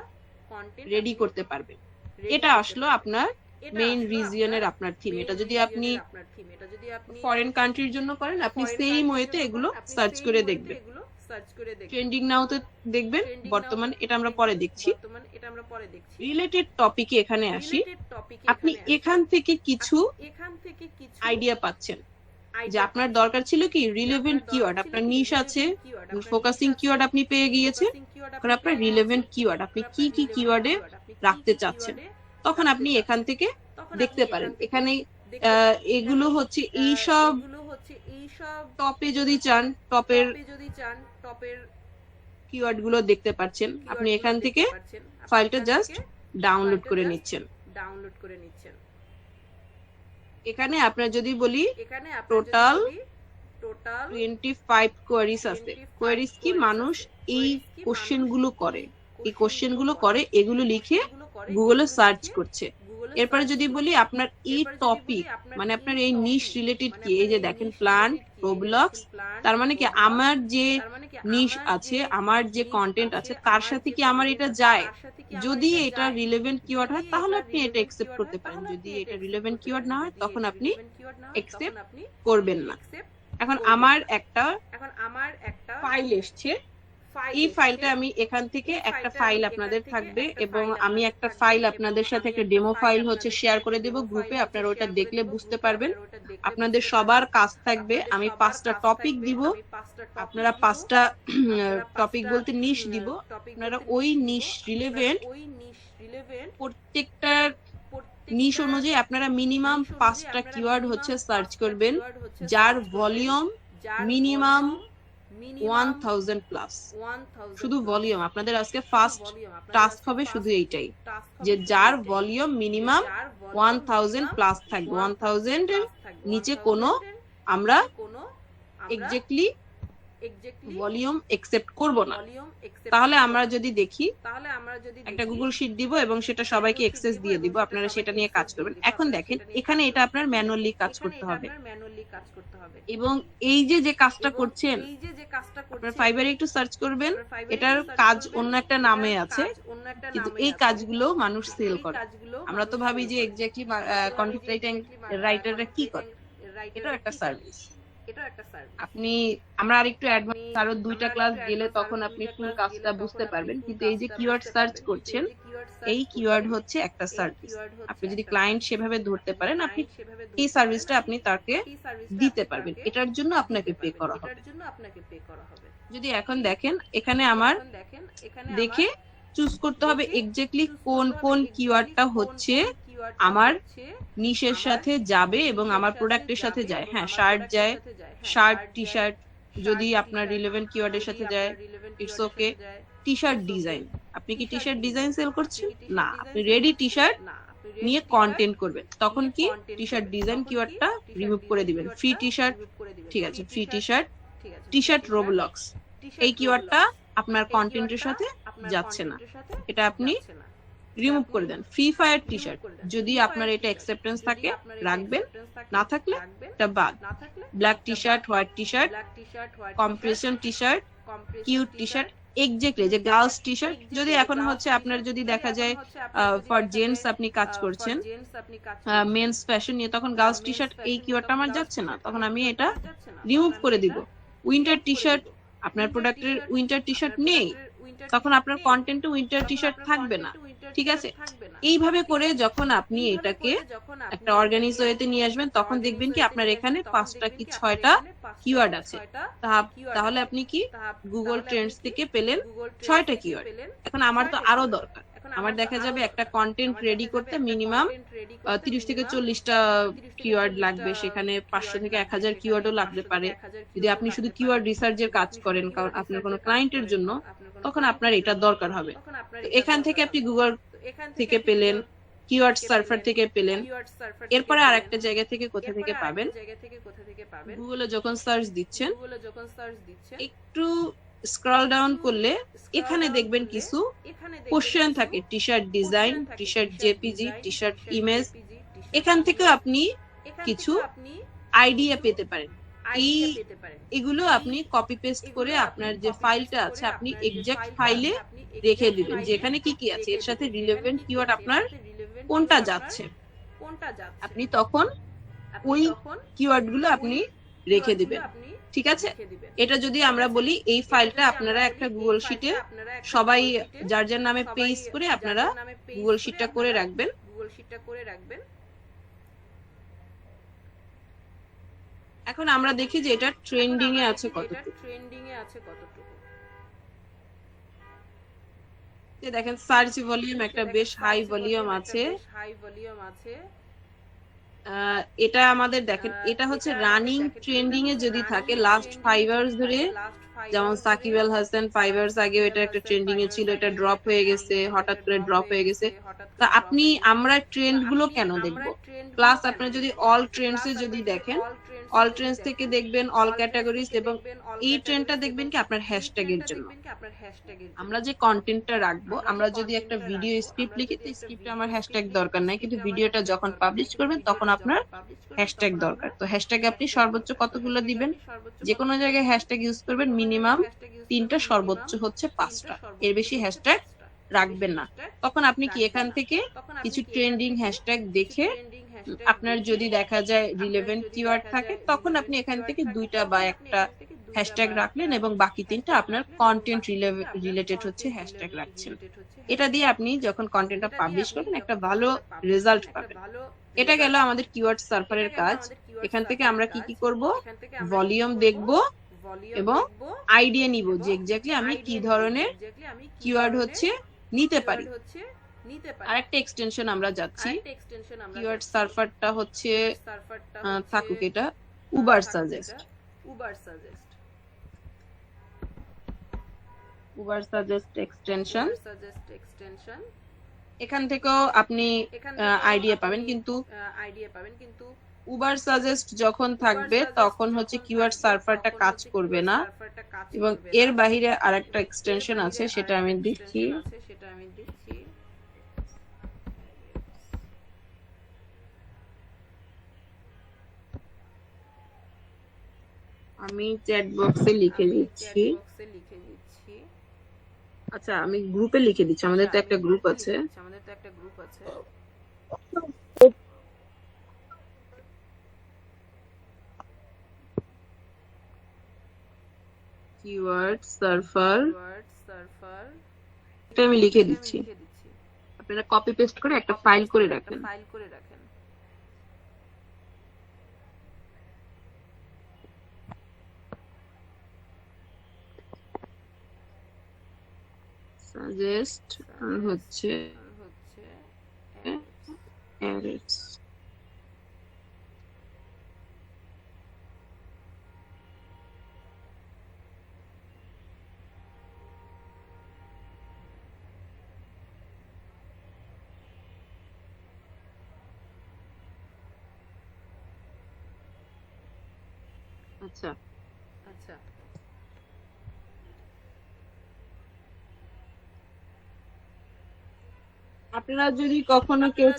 রেডি করতে পারবেন। এটা আসলো আপনার মেইন রিজিয়নের আপনার থিম। এটা যদি আপনি ফরেন কান্ট্রির জন্য করেন, আপনি সেম ওয়েতে এগুলো সার্চ করে দেখবেন। ট্রেন্ডিং নাও তে দেখবেন বর্তমানে, এটা আমরা পরে দেখছি। রিলেটেড টপিকে এখানে আসি, আপনি এখান থেকে কিছু আইডিয়া পাচ্ছেন। যে আপনার দরকার ছিল কি রিলেভেন্ট কিওয়ার্ড, আপনার নিশ আছে, ফোকাসিং কিওয়ার্ড আপনি পেয়ে গিয়েছেন, এখন আপনার রিলেভেন্ট কিওয়ার্ড আপনি কি কি কিওয়ার্ডে রাখতে চাচ্ছেন, তখন আপনি এখান থেকে দেখতে পারেন। এখানে এগুলো হচ্ছে এই সব টপে যদি চান টপের কিওয়ার্ড গুলো দেখতে পাচ্ছেন, আপনি এখান থেকে ফাইলটা জাস্ট ডাউনলোড করে নিচ্ছেন। এখানে আপনার যদি বলি টোটাল 25 কোয়ারিজ আছে। কোয়ারিজ কি মানুষ এই কোশ্চেন গুলো করে, এগুলো লিখে গুগলে সার্চ করছে। এরপরে যদি বলি আপনার এই টপিক মানে আপনার এই নিশ রিলেটেড কি, এই যে দেখেন প্লান্ট রোবলক্স, তার মানে কি আমার যে নিশ আছে, আমার যে কন্টেন্ট আছে তার সাথে কি আমার এটা যায়। যদি এটা রিলেভেন্ট কিওয়ার্ড হয় তাহলে আপনি এটা একসেপ্ট করতে পারেন, যদি এটা রিলেভেন্ট কিওয়ার্ড না হয় তখন আপনি একসেপ্ট করবেন না। এখন আমার একটা ফাইল এসছে, এই ফাইলটা আমি এখান থেকে একটা ফাইল আপনাদের থাকবে এবং আমি একটা ফাইল আপনাদের সাথে একটা ডেমো ফাইল হচ্ছে শেয়ার করে দেব গ্রুপে, আপনারা ওটা দেখলে বুঝতে পারবেন। আপনাদের সবার কাজ থাকবে আমি 5টা টপিক দিব, আপনারা 5টা টপিক বলতে নিশ দিব, আপনারা ওই নিশ রিলেভেন্ট প্রত্যেকটা নিশ অনুযায়ী আপনারা মিনিমাম 5টা কিওয়ার্ড হচ্ছে সার্চ করবেন, যার ভলিউম মিনিমাম 1000 প্লাস। শুধু ভলিউম, আপনাদের আজকে ফার্স্ট টাস্ক হবে শুধু এইটাই, যে যার ভলিউম মিনিমাম 1000 প্লাস থাকবে। 1000 এর নিচে কোনো আমরা এক্স্যাক্টলি ভলিউম একসেপ্ট করব না। তাহলে আমরা যদি দেখি একটা গুগল শিট দিব এবং সেটা সবাইকে অ্যাক্সেস দিয়ে দিব, আপনারা সেটা নিয়ে কাজ করবেন। এখন দেখেন এখানে এটা আপনার ম্যানুয়ালি কাজ করতে হবে এবং এই যে কাজটা করছেন আপনার ফাইবারে একটু সার্চ করবেন, এটার কাজ অন্য একটা নামে আছে, কিন্তু এই কাজগুলো মানুষ সেল করে। আমরা তো ভাবি যে এক্স্যাক্টলি কন্টেন্ট রাইটাররা কি করে, এটা একটা সার্ভিস। আমরা আরেকটু অ্যাডভান্স আরো 2টা ক্লাস গেলে তখন আপনি ফুল কাজটা বুঝতে পারবেন, কিন্তু এই যে কিওয়ার্ড সার্চ করছেন এই কিওয়ার্ড হচ্ছে একটা সার্ভিস। আপনি যদি ক্লায়েন্ট সেভাবে ধরতে পারেন, আপনি এই সার্ভিসটা আপনি তাকে দিতে পারবেন, এটার জন্য আপনাকে পে করা হবে। যদি এখন দেখেন এখানে আমার দেখে চুজ করতে হবে এক্স্যাক্টলি কোন কোন কিওয়ার্ডটা হচ্ছে আমার নিশের সাথে যাবে এবং আমার প্রোডাক্টের সাথে যায়। হ্যাঁ, শার্ট যায়, শার্ট টি শার্ট যদি আপনার রিলেভেন্ট কিওয়ার্ডের সাথে যায় it's okay. T shirt design, আপনি কি টি শার্ট ডিজাইন সেল করছেন? না, আপনি রেডি টি শার্ট নিয়ে কন্টেন্ট করবেন, তখন কি টি শার্ট ডিজাইন কিওয়ার্ডটা রিমুভ করে দিবেন। ফ্রি টি শার্ট, ঠিক আছে, free T shirt, T shirt Roblox, এই কিওয়ার্ডটা আপনার কন্টেন্টের সাথে যাচ্ছে না, এটা আপনি রিমুভ করে দেন। ফ্রি ফায়ার টি শার্ট, যদি আপনার এটা অ্যাকসেপ্টেন্স থাকে রাখবেন, না থাকলে এটা বাদ। Black T shirt, white T shirt, compression T shirt, cute T shirt, exactly যে গার্লস টি শার্ট, যদি এখন হচ্ছে আপনার যদি দেখা যায় ফর জেন্টস আপনি কাজ করছেন মেন্স ফ্যাশন নিয়ে, তখন গার্লস টি শার্ট এই কিওয়ার্ডটা আমার যাচ্ছে না, তখন আমি এটা রিমুভ করে দিব। উইন্টার টি শার্ট, আপনার প্রোডাক্টের উইন্টার টি শার্ট নেই, তখন আপনার কন্টেন্টে উইন্টার টি শার্ট থাকবে না, ঠিক আছে। এইভাবে করে যখন আপনি এটাকে একটা অর্গানাইজ ওয়েতে নিয়ে আসবেন, তখন দেখবেন কি আপনার এখানে 5টা কি 6টা কিওয়ার্ড আছে। তাহলে আপনি কি গুগল ট্রেন্ডস থেকে পেলেন 6টা কিওয়ার্ড। এখন আমার তো আরো দরকার, আমার দেখা যাবে একটা কন্টেন্ট রেডি করতে মিনিমাম 30 থেকে 40টা কিওয়ার্ড লাগবে, সেখানে 500 থেকে 1000 কিওয়ার্ডও লাগতে পারে যদি আপনি শুধু কিওয়ার্ড রিসার্চের কাজ করেন, কারণ আপনার কোনো ক্লায়েন্টের জন্য, তখন আপনার এটা দরকার হবে। তো এখান থেকে আপনি গুগল থেকে পেলেন, কিওয়ার্ড সার্ফার থেকে পেলেন, এরপরে আরেকটা জায়গা থেকে কোথা থেকে পাবেন, গুগলে যখন সার্চ দিচ্ছেন একটু স্ক্রল ডাউন করলে এখানে দেখবেন কিছু কোশ্চেন থাকে, T shirt design, T shirt JPG, T shirt image, এখান থেকে আপনি কিছু আইডিয়া পেতে পারেন। এগুলো আপনি কপি পেস্ট করে আপনার যে ফাইলটা আছে আপনি এক্সাক্ট ফাইলে রেখে দিবেন, যেখানে কি কি আছে, এর সাথে রিলেভেন্ট কিওয়ার্ড আপনার কোনটা যাচ্ছে, আপনি তখন ওই কিওয়ার্ড গুলো আপনি রেখে দিবেন, ঠিক আছে। এটা যদি আমরা বলি এই ফাইলটা আপনারা একটা গুগল শিটে সবাই যার যার নামে পেস্ট করে আপনারা গুগল শিটটা করে রাখবেন। এখন আমরা দেখি যে এটা ট্রেন্ডিং এ আছে কতটুকু। যে দেখেন সার্চ ভলিউম একটা বেশ হাই ভলিউম আছে। এটা আমাদের দেখেন এটা হচ্ছে রানিং ট্রেন্ডিং এ যদি থাকে লাস্ট 5 আওয়ার্স ধরে, যেমন সাকিব আল হাসান 5 আওয়ার্স আগে এটা একটা ট্রেন্ডিং এ ছিল, এটা ড্রপ হয়ে গেছে, হঠাৎ করে ড্রপ হয়ে গেছে। তা আমরা ট্রেন্ড গুলো কেন দেখবো? প্লাস আপনি যদি অল ট্রেন্ডস এ যদি দেখেন, অল ট্রেন্ডস থেকে দেখবেন অল ক্যাটাগরিজ, এবং এই ট্রেন্ডটা দেখবেন কি আপনার হ্যাশট্যাগ এর জন্য। আমরা যে কন্টেন্টটা রাখবো, আমরা যদি একটা ভিডিও স্ক্রিপ্ট লিখি, তো স্ক্রিপ্টে আমার হ্যাশট্যাগ দরকার নাই, কিন্তু ভিডিওটা যখন পাবলিশ করবেন তখন আপনার হ্যাশট্যাগ দরকার। তো হ্যাশট্যাগ আপনি সর্বোচ্চ কতগুলো দিবেন? যে কোনো জায়গায় হ্যাশট্যাগ ইউজ করবেন মিনিমাম 3টা, সর্বোচ্চ হচ্ছে 5টা, এর বেশি হ্যাশট্যাগ রাখবেন না। তখন আপনি কি এখান থেকে কিছু ট্রেন্ডিং হ্যাশট্যাগ দেখে, আপনার যদি দেখা যায় রিলেভেন্ট কিওয়ার্ড থাকে, তখন আপনি এখান থেকে 2টা বা 1টা হ্যাশট্যাগ রাখলেন এবং বাকি 3টা আপনার কন্টেন্ট রিলেটেড হচ্ছে হ্যাশট্যাগ রাখছেন। এটা দিয়ে আপনি যখন কন্টেন্টটা পাবলিশ করবেন একটা ভালো রেজাল্ট পাবেন। এটা গেল আমাদের কিওয়ার্ড সার্ভারের কাজ। এখান থেকে আমরা কি কি করব? ভলিউম দেখব এবং আইডিয়া নিব যে এক্স্যাক্টলি আমি কি ধরনের কিওয়ার্ড হচ্ছে নিতে পারি। আরেকটা এক্সটেনশন আমরা যাচ্ছি, কিওয়ার্ড সার্ভারটা হচ্ছে থাকুক এটা Uber suggest. Uber suggest extension, এখান থেকেও আপনি আইডিয়া পাবেন, কিন্তু উবার সাজেস্ট যখন থাকবে তখন হচ্ছে কিওয়ার্ড সার্ভারটা কাজ করবে না। এবং এর বাইরে আরেকটা এক্সটেনশন আছে, সেটা আমি দিচ্ছি। আমি চ্যাট বক্সে লিখে দিচ্ছি। আচ্ছা, আমি গ্রুপে লিখে দিচ্ছি, আমাদের তো একটা গ্রুপ আছে। কিওয়ার্ড সার্ভার, এটা আমি লিখে দিচ্ছি, আপনারা কপি পেস্ট করে একটা ফাইল করে রাখেন। সাজেস্ট হচ্ছে অ্যাডস। আচ্ছা, আপনারা যদি কখনো কেউ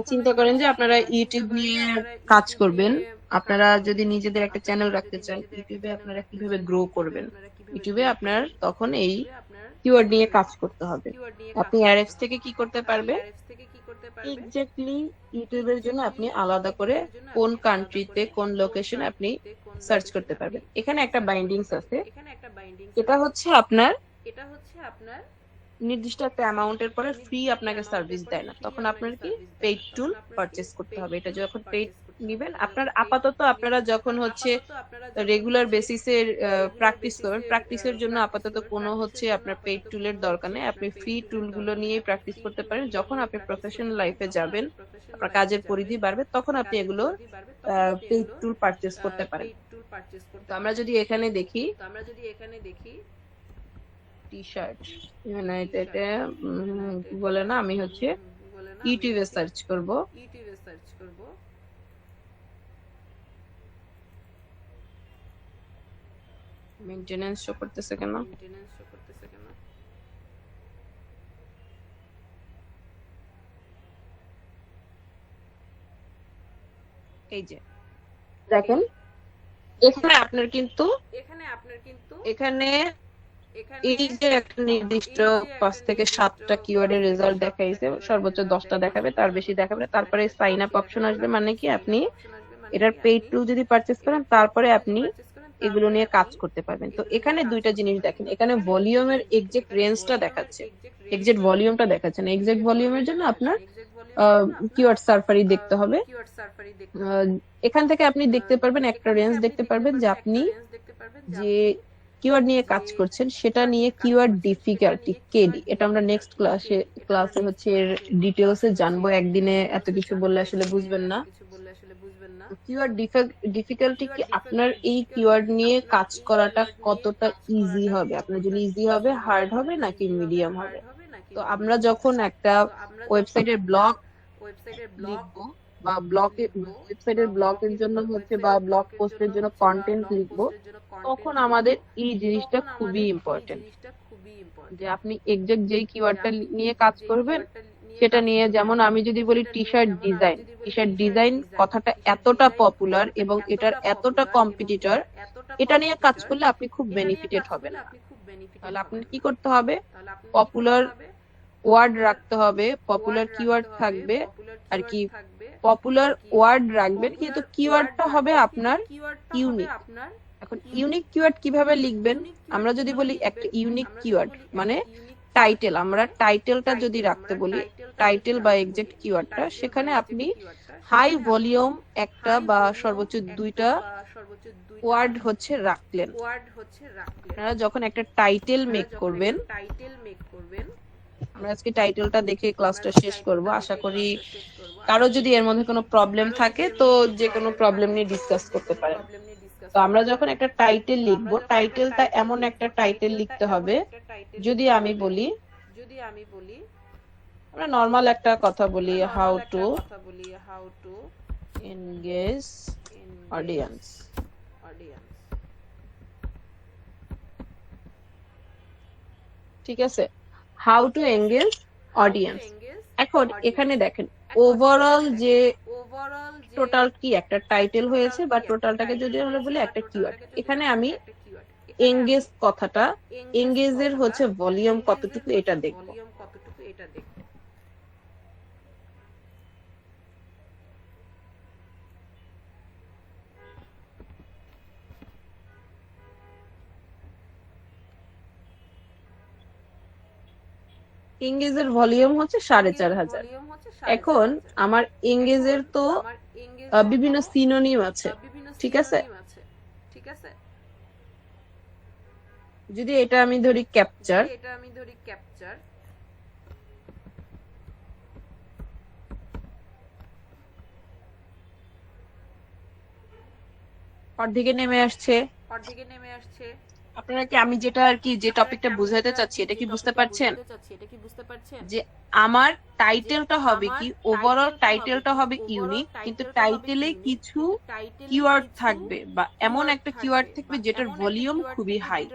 চিন্তা করেন যে আপনারা ইউটিউব নিয়ে কাজ করবেন, আপনারা যদি নিজেদের একটা চ্যানেল রাখতে চান, ইউটিউবে আপনারা কিভাবে গ্রো করবেন, ইউটিউবে আপনার তখন এই কিওয়ার্ড নিয়ে কাজ করতে হবে। আপনি অ্যাডস থেকে কি করতে পারবেন? এক্স্যাক্টলি ইউটিউবের জন্য আপনি আলাদা করে কোন কান্ট্রিতে কোন লোকেশনে আপনি সার্চ করতে পারবেন। এখানে একটা বাইন্ডিংস আছে, এটা হচ্ছে আপনার নির্দিষ্ট একটা অ্যামাউন্টের পরে ফ্রি আপনাকে সার্ভিস দেয় না, তখন আপনার কি পেইড টুল পারচেজ করতে হবে। এটা যখন পেইড নিবেন, আপনার আপাতত আপনারা যখন হচ্ছে রেগুলার বেসিসে প্র্যাকটিস করবেন, প্র্যাকটিসের জন্য আপাতত কোনো হচ্ছে আপনার পেইড টুলের দরকার নেই, আপনি ফ্রি টুলগুলো নিয়েই প্র্যাকটিস করতে পারেন। যখন আপনি প্রফেশনাল লাইফে যাবেন, আপনার কাজের পরিধি বাড়বে, তখন আপনি এগুলো পেইড টুল পারচেজ করতে পারেন। তো আমরা যদি এখানে দেখি টি শার্ট, মানে এটা বলে না, আমি হচ্ছে ইউটিউবে সার্চ করব। মেইনটেনেন্স শো করতেছে কেন? এই যে দেখেন, এখানে আপনার কিন্তু এখানে এই যে একটা নির্দিষ্ট 5 থেকে 7টা কিওয়ার্ডের রেজাল্ট দেখাইছে, সর্বোচ্চ 10টা দেখাবে, তার বেশি দেখাবে না। তারপরে সাইন আপ অপশন আসবে, মানে কি আপনি এটার পেইড টুল যদি পারচেজ করেন, তারপরে আপনি এগুলো নিয়ে কাজ করতে পারবেন। তো এখানে দুইটা জিনিস দেখেন, এখানে ভলিউমের এক্সাক্ট রেঞ্জটা দেখাচ্ছে, এক্সাক্ট ভলিউমটা দেখাচ্ছে না। এক্সাক্ট ভলিউমের জন্য আপনার কিওয়ার্ড সার্ফারি দেখতে হবে। এখান থেকে আপনি দেখতে পারবেন, একটা রেঞ্জ দেখতে পারবেন যে আপনি যে কিওয়ার্ড নিয়ে কাজ করছেন সেটা নিয়ে কিওয়ার্ড ডিফিকাল্টি কেডি, এটা আমরা নেক্সট ক্লাসে হচ্ছে এর ডিটেইলসে জানবো। একদিনে এত কিছু বললে আসলে বুঝবেন না। কিওয়ার্ড ডিফিকাল্টি কি আপনার এই কিওয়ার্ড নিয়ে কাজ করাটা কতটা ইজি হবে, আপনার জন্য ইজি হবে, হার্ড হবে নাকি মিডিয়াম হবে। তো আমরা যখন একটা ওয়েবসাইটের ব্লগ লিখবো বা ওয়েবসাইটের ব্লগের জন্য হচ্ছে বা ব্লগ পোস্টের জন্য কন্টেন্ট লিখবো, তখন আমাদের এই জিনিসটা খুবই ইম্পর্টেন্ট যে আপনি এক্সাক্ট যেই কিওয়ার্ডটা নিয়ে কাজ করবেন সেটা নিয়ে। যেমন আমি যদি বলি টি শার্ট ডিজাইন কথাটা এতটা পপুলার এবং এটার এতটা কম্পিটিটর, এটা নিয়ে কাজ করলে আপনি খুব বেনিফিটেড হবেন না। তাহলে আপনার কি করতে হবে, পপুলার ওয়ার্ড রাখতে হবে, পপুলার কিওয়ার্ড থাকবে আর কি, পপুলার ওয়ার্ড রাখবেন কিন্তু কিওয়ার্ডটা হবে আপনার ইউনিক। এখন ইউনিক কিওয়ার্ড কিভাবে লিখবেন, আমরা যদি বলি একটা ইউনিক কিওয়ার্ড মানে টাইটেল, আমরা টাইটেলটা যদি রাখতে বলি, টাইটেল বা এক্সাক্ট কিওয়ার্ডটা, সেখানে আপনি হাই ভলিউম একটা বা সর্বোচ্চ দুইটা ওয়ার্ড হচ্ছে রাখলেন। আপনারা যখন একটা টাইটেল মেক করবেন, আমরা আজকে টাইটেলটা দেখে ক্লাসটা শেষ করব। আশা করি কারো যদি এর মধ্যে কোনো প্রবলেম থাকে তো যে কোনো প্রবলেম নিয়ে ডিসকাস করতে পারেন। তো আমরা যখন একটা টাইটেল লিখবো, টাইটেলটা এমন একটা টাইটেল লিখতে হবে, যদি আমি বলি, আমরা নরমাল একটা কথা বলি, হাউ টু এনগেজ অডিয়েন্স। ঠিক আছে, হাউ টু এনগেজ অডিয়েন্স। এখন এখানে দেখেন ওভারঅল যে টোটাল কি একটা টাইটেল হয়েছে বা টোটালটাকে যদি আমরা বলি একটা কিওয়ার্ড, এখানে আমি এনগেজ কথাটা, এনগেজের হচ্ছে ভলিউম কতটুকু এটা দেখব। এনগেজের ভলিউম হচ্ছে 4500। এখন আমার এনগেজের তো বিভিন্ন সিনোনিম আছে, ঠিক আছে। যদি এটা আমি ধরি ক্যাপচার, অর্ধেকে নেমে আসছে। আপনারা কি আমি যেটা আর কি যে টপিকটা বুঝাইতে চাচ্ছি এটা কি বুঝতে পারছেন? যে আমার টাইটেলটা হবে কি, ওভারঅল টাইটেলটা হবে ইউনিক, কিন্তু টাইটেলে কিছু কিওয়ার্ড থাকবে বা এমন একটা কিওয়ার্ড থাকবে যেটার ভলিউম খুবই হাই।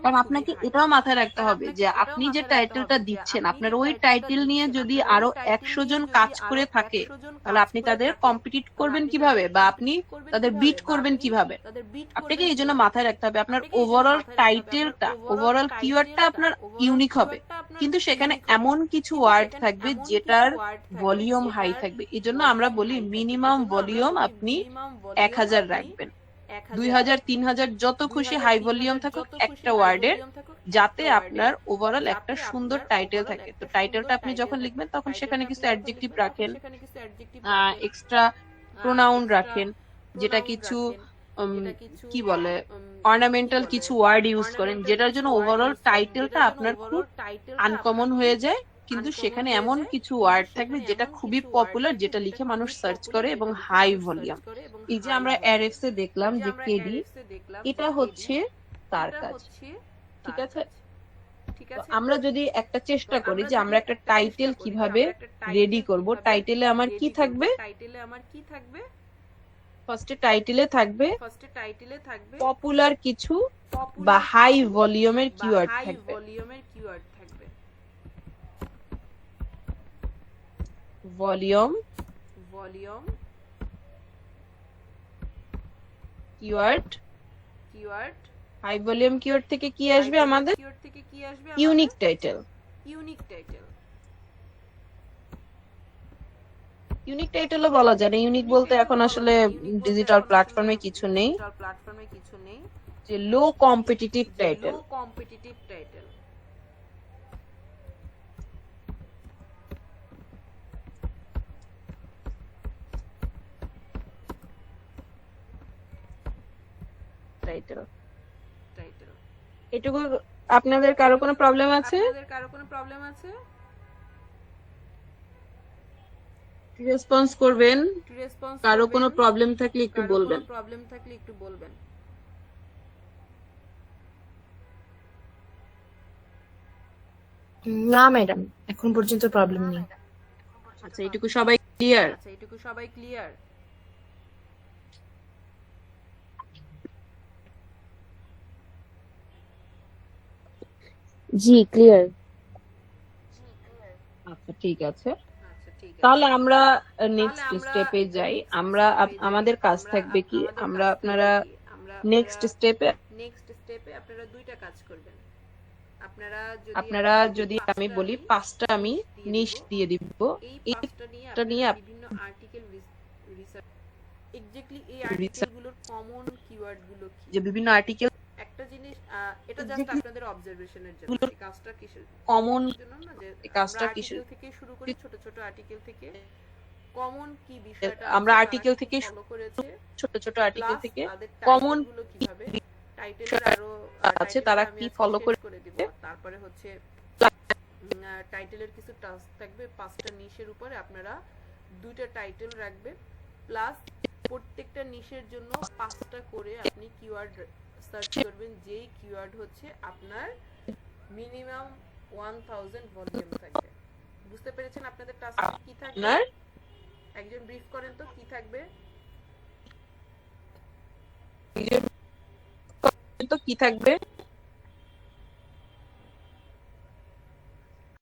কারণ আপনাকে এটাও মাথায় রাখতে হবে যে আপনি যে টাইটেলটা দিচ্ছেন, আপনার ওই টাইটেল নিয়ে যদি আরো 100 জন কাজ করে থাকে, তাহলে আপনি তাদের কম্পিটিট করবেন কিভাবে বা আপনি তাদের বিট করবেন কিভাবে। আপনাকে এই জন্য মাথায় রাখতে হবে আপনার ওভারঅল টাইটেলটা, ওভারঅল কিওয়ার্ডটা আপনার ইউনিক হবে, কিন্তু সেখানে এমন কিছু ওয়ার্ড থাকবে যেটার ভলিউম হাই থাকবে। এই জন্য আমরা বলি মিনিমাম ভলিউম আপনি 1000 রাখবেন, 2000 3000 যত খুশি হাই ভলিউম থাকুক একটা ওয়ার্ডের, যাতে আপনার ওভারঅল একটা সুন্দর টাইটেল থাকে। তো টাইটেলটা আপনি যখন লিখবেন তখন সেখানে কিছু অ্যাডজেক্টিভ রাখেন, এক্সট্রা প্রোনাউন রাখেন, যেটা কিছু কি বলে অর্নামেন্টাল কিছু ওয়ার্ড ইউজ করেন, যেটার জন্য ওভারঅল টাইটেলটা আপনার খুব আনকমন হয়ে যায়, কিন্তু সেখানে এমন কিছু ওয়ার্ড থাকবে যেটা খুবই পপুলার, যেটা লিখে মানুষ সার্চ করে এবং হাই ভলিউম। এই যে আমরা আরএফস এ দেখলাম যে কেডি, এটা হচ্ছে তার কাজ, ঠিক আছে। আমরা যদি একটা চেষ্টা করি যে আমরা একটা টাইটেল কিভাবে রেডি করব, টাইটেলে আমার কি থাকবে, ফার্স্টে টাইটেলে থাকবে পপুলার কিছু বা হাই ভলিউমের কিওয়ার্ড থাকবে। Volume keyword, high volume keyword থেকে কি আসবে আমাদের, ইউনিক টাইটেল। ইউনিক টাইটেলও বলা যায় না, ইউনিক বলতে এখন আসলে ডিজিটাল প্ল্যাটফর্মে কিছু নেই। যে লো কম্পিটিটিভ টাইটেল। টাইটেল এটুকু আপনাদের কারো কোনো প্রবলেম আছে? রেসপন্স করবেন, কারো কোনো প্রবলেম থাকলে একটু বলবেন। না ম্যাডাম, এখন পর্যন্ত প্রবলেম নেই। আচ্ছা, এটুকু সবাই ক্লিয়ার? জি ক্লিয়ার। আচ্ছা ঠিক আছে, তাহলে আমরা নেক্সট স্টেপে যাই। আমরা আমাদের কাজ থাকবে কি, আপনারা নেক্সট স্টেপে আপনারা যদি আমি বলি 5টা আমি নিশ দিয়ে দিব, এই 5টা নিয়ে বিভিন্ন আর্টিকেল এক্স্যাক্টলি এই Research- আর্টিকেলগুলোর কমন কিওয়ার্ডগুলো কি। যে বিভিন্ন আর্টিকেল একটা জিনিস এটা জাস্ট আপনাদের অবজারভেশনের জন্য, এই কাজটা কিসের কমন জন্য না, যে এই কাজটা আমরা কিসের আর্টিকেল থেকে শুরু করি, ছোট ছোট আর্টিকেল থেকে কমন কি বিষয়টা আমরা আর্টিকেল থেকে ফলো করেছে, ছোট ছোট আর্টিকেল প্লাস থেকে তাদের কমন টাইটেলগুলো কিভাবে, টাইটেলের আরো আছে তারা কি ফলো করে দিব। তারপরে হচ্ছে টাইটেলের কিছু টাস্ক থাকবে, 5টা নিশের উপরে আপনারা 2টা টাইটেল রাখবে, প্লাস প্রত্যেকটা নিশের জন্য 5টা করে আপনি কিওয়ার্ড সার্চ করবেন, যেই কিওয়ার্ড হচ্ছে আপনার মিনিমাম 1000 ভলিউম থাকবে। বুঝতে পেরেছেন আপনাদের টাস্ক কি থাকবে? আপনার একজন ব্রিফ করেন তো কি থাকবে। তো কি থাকবে?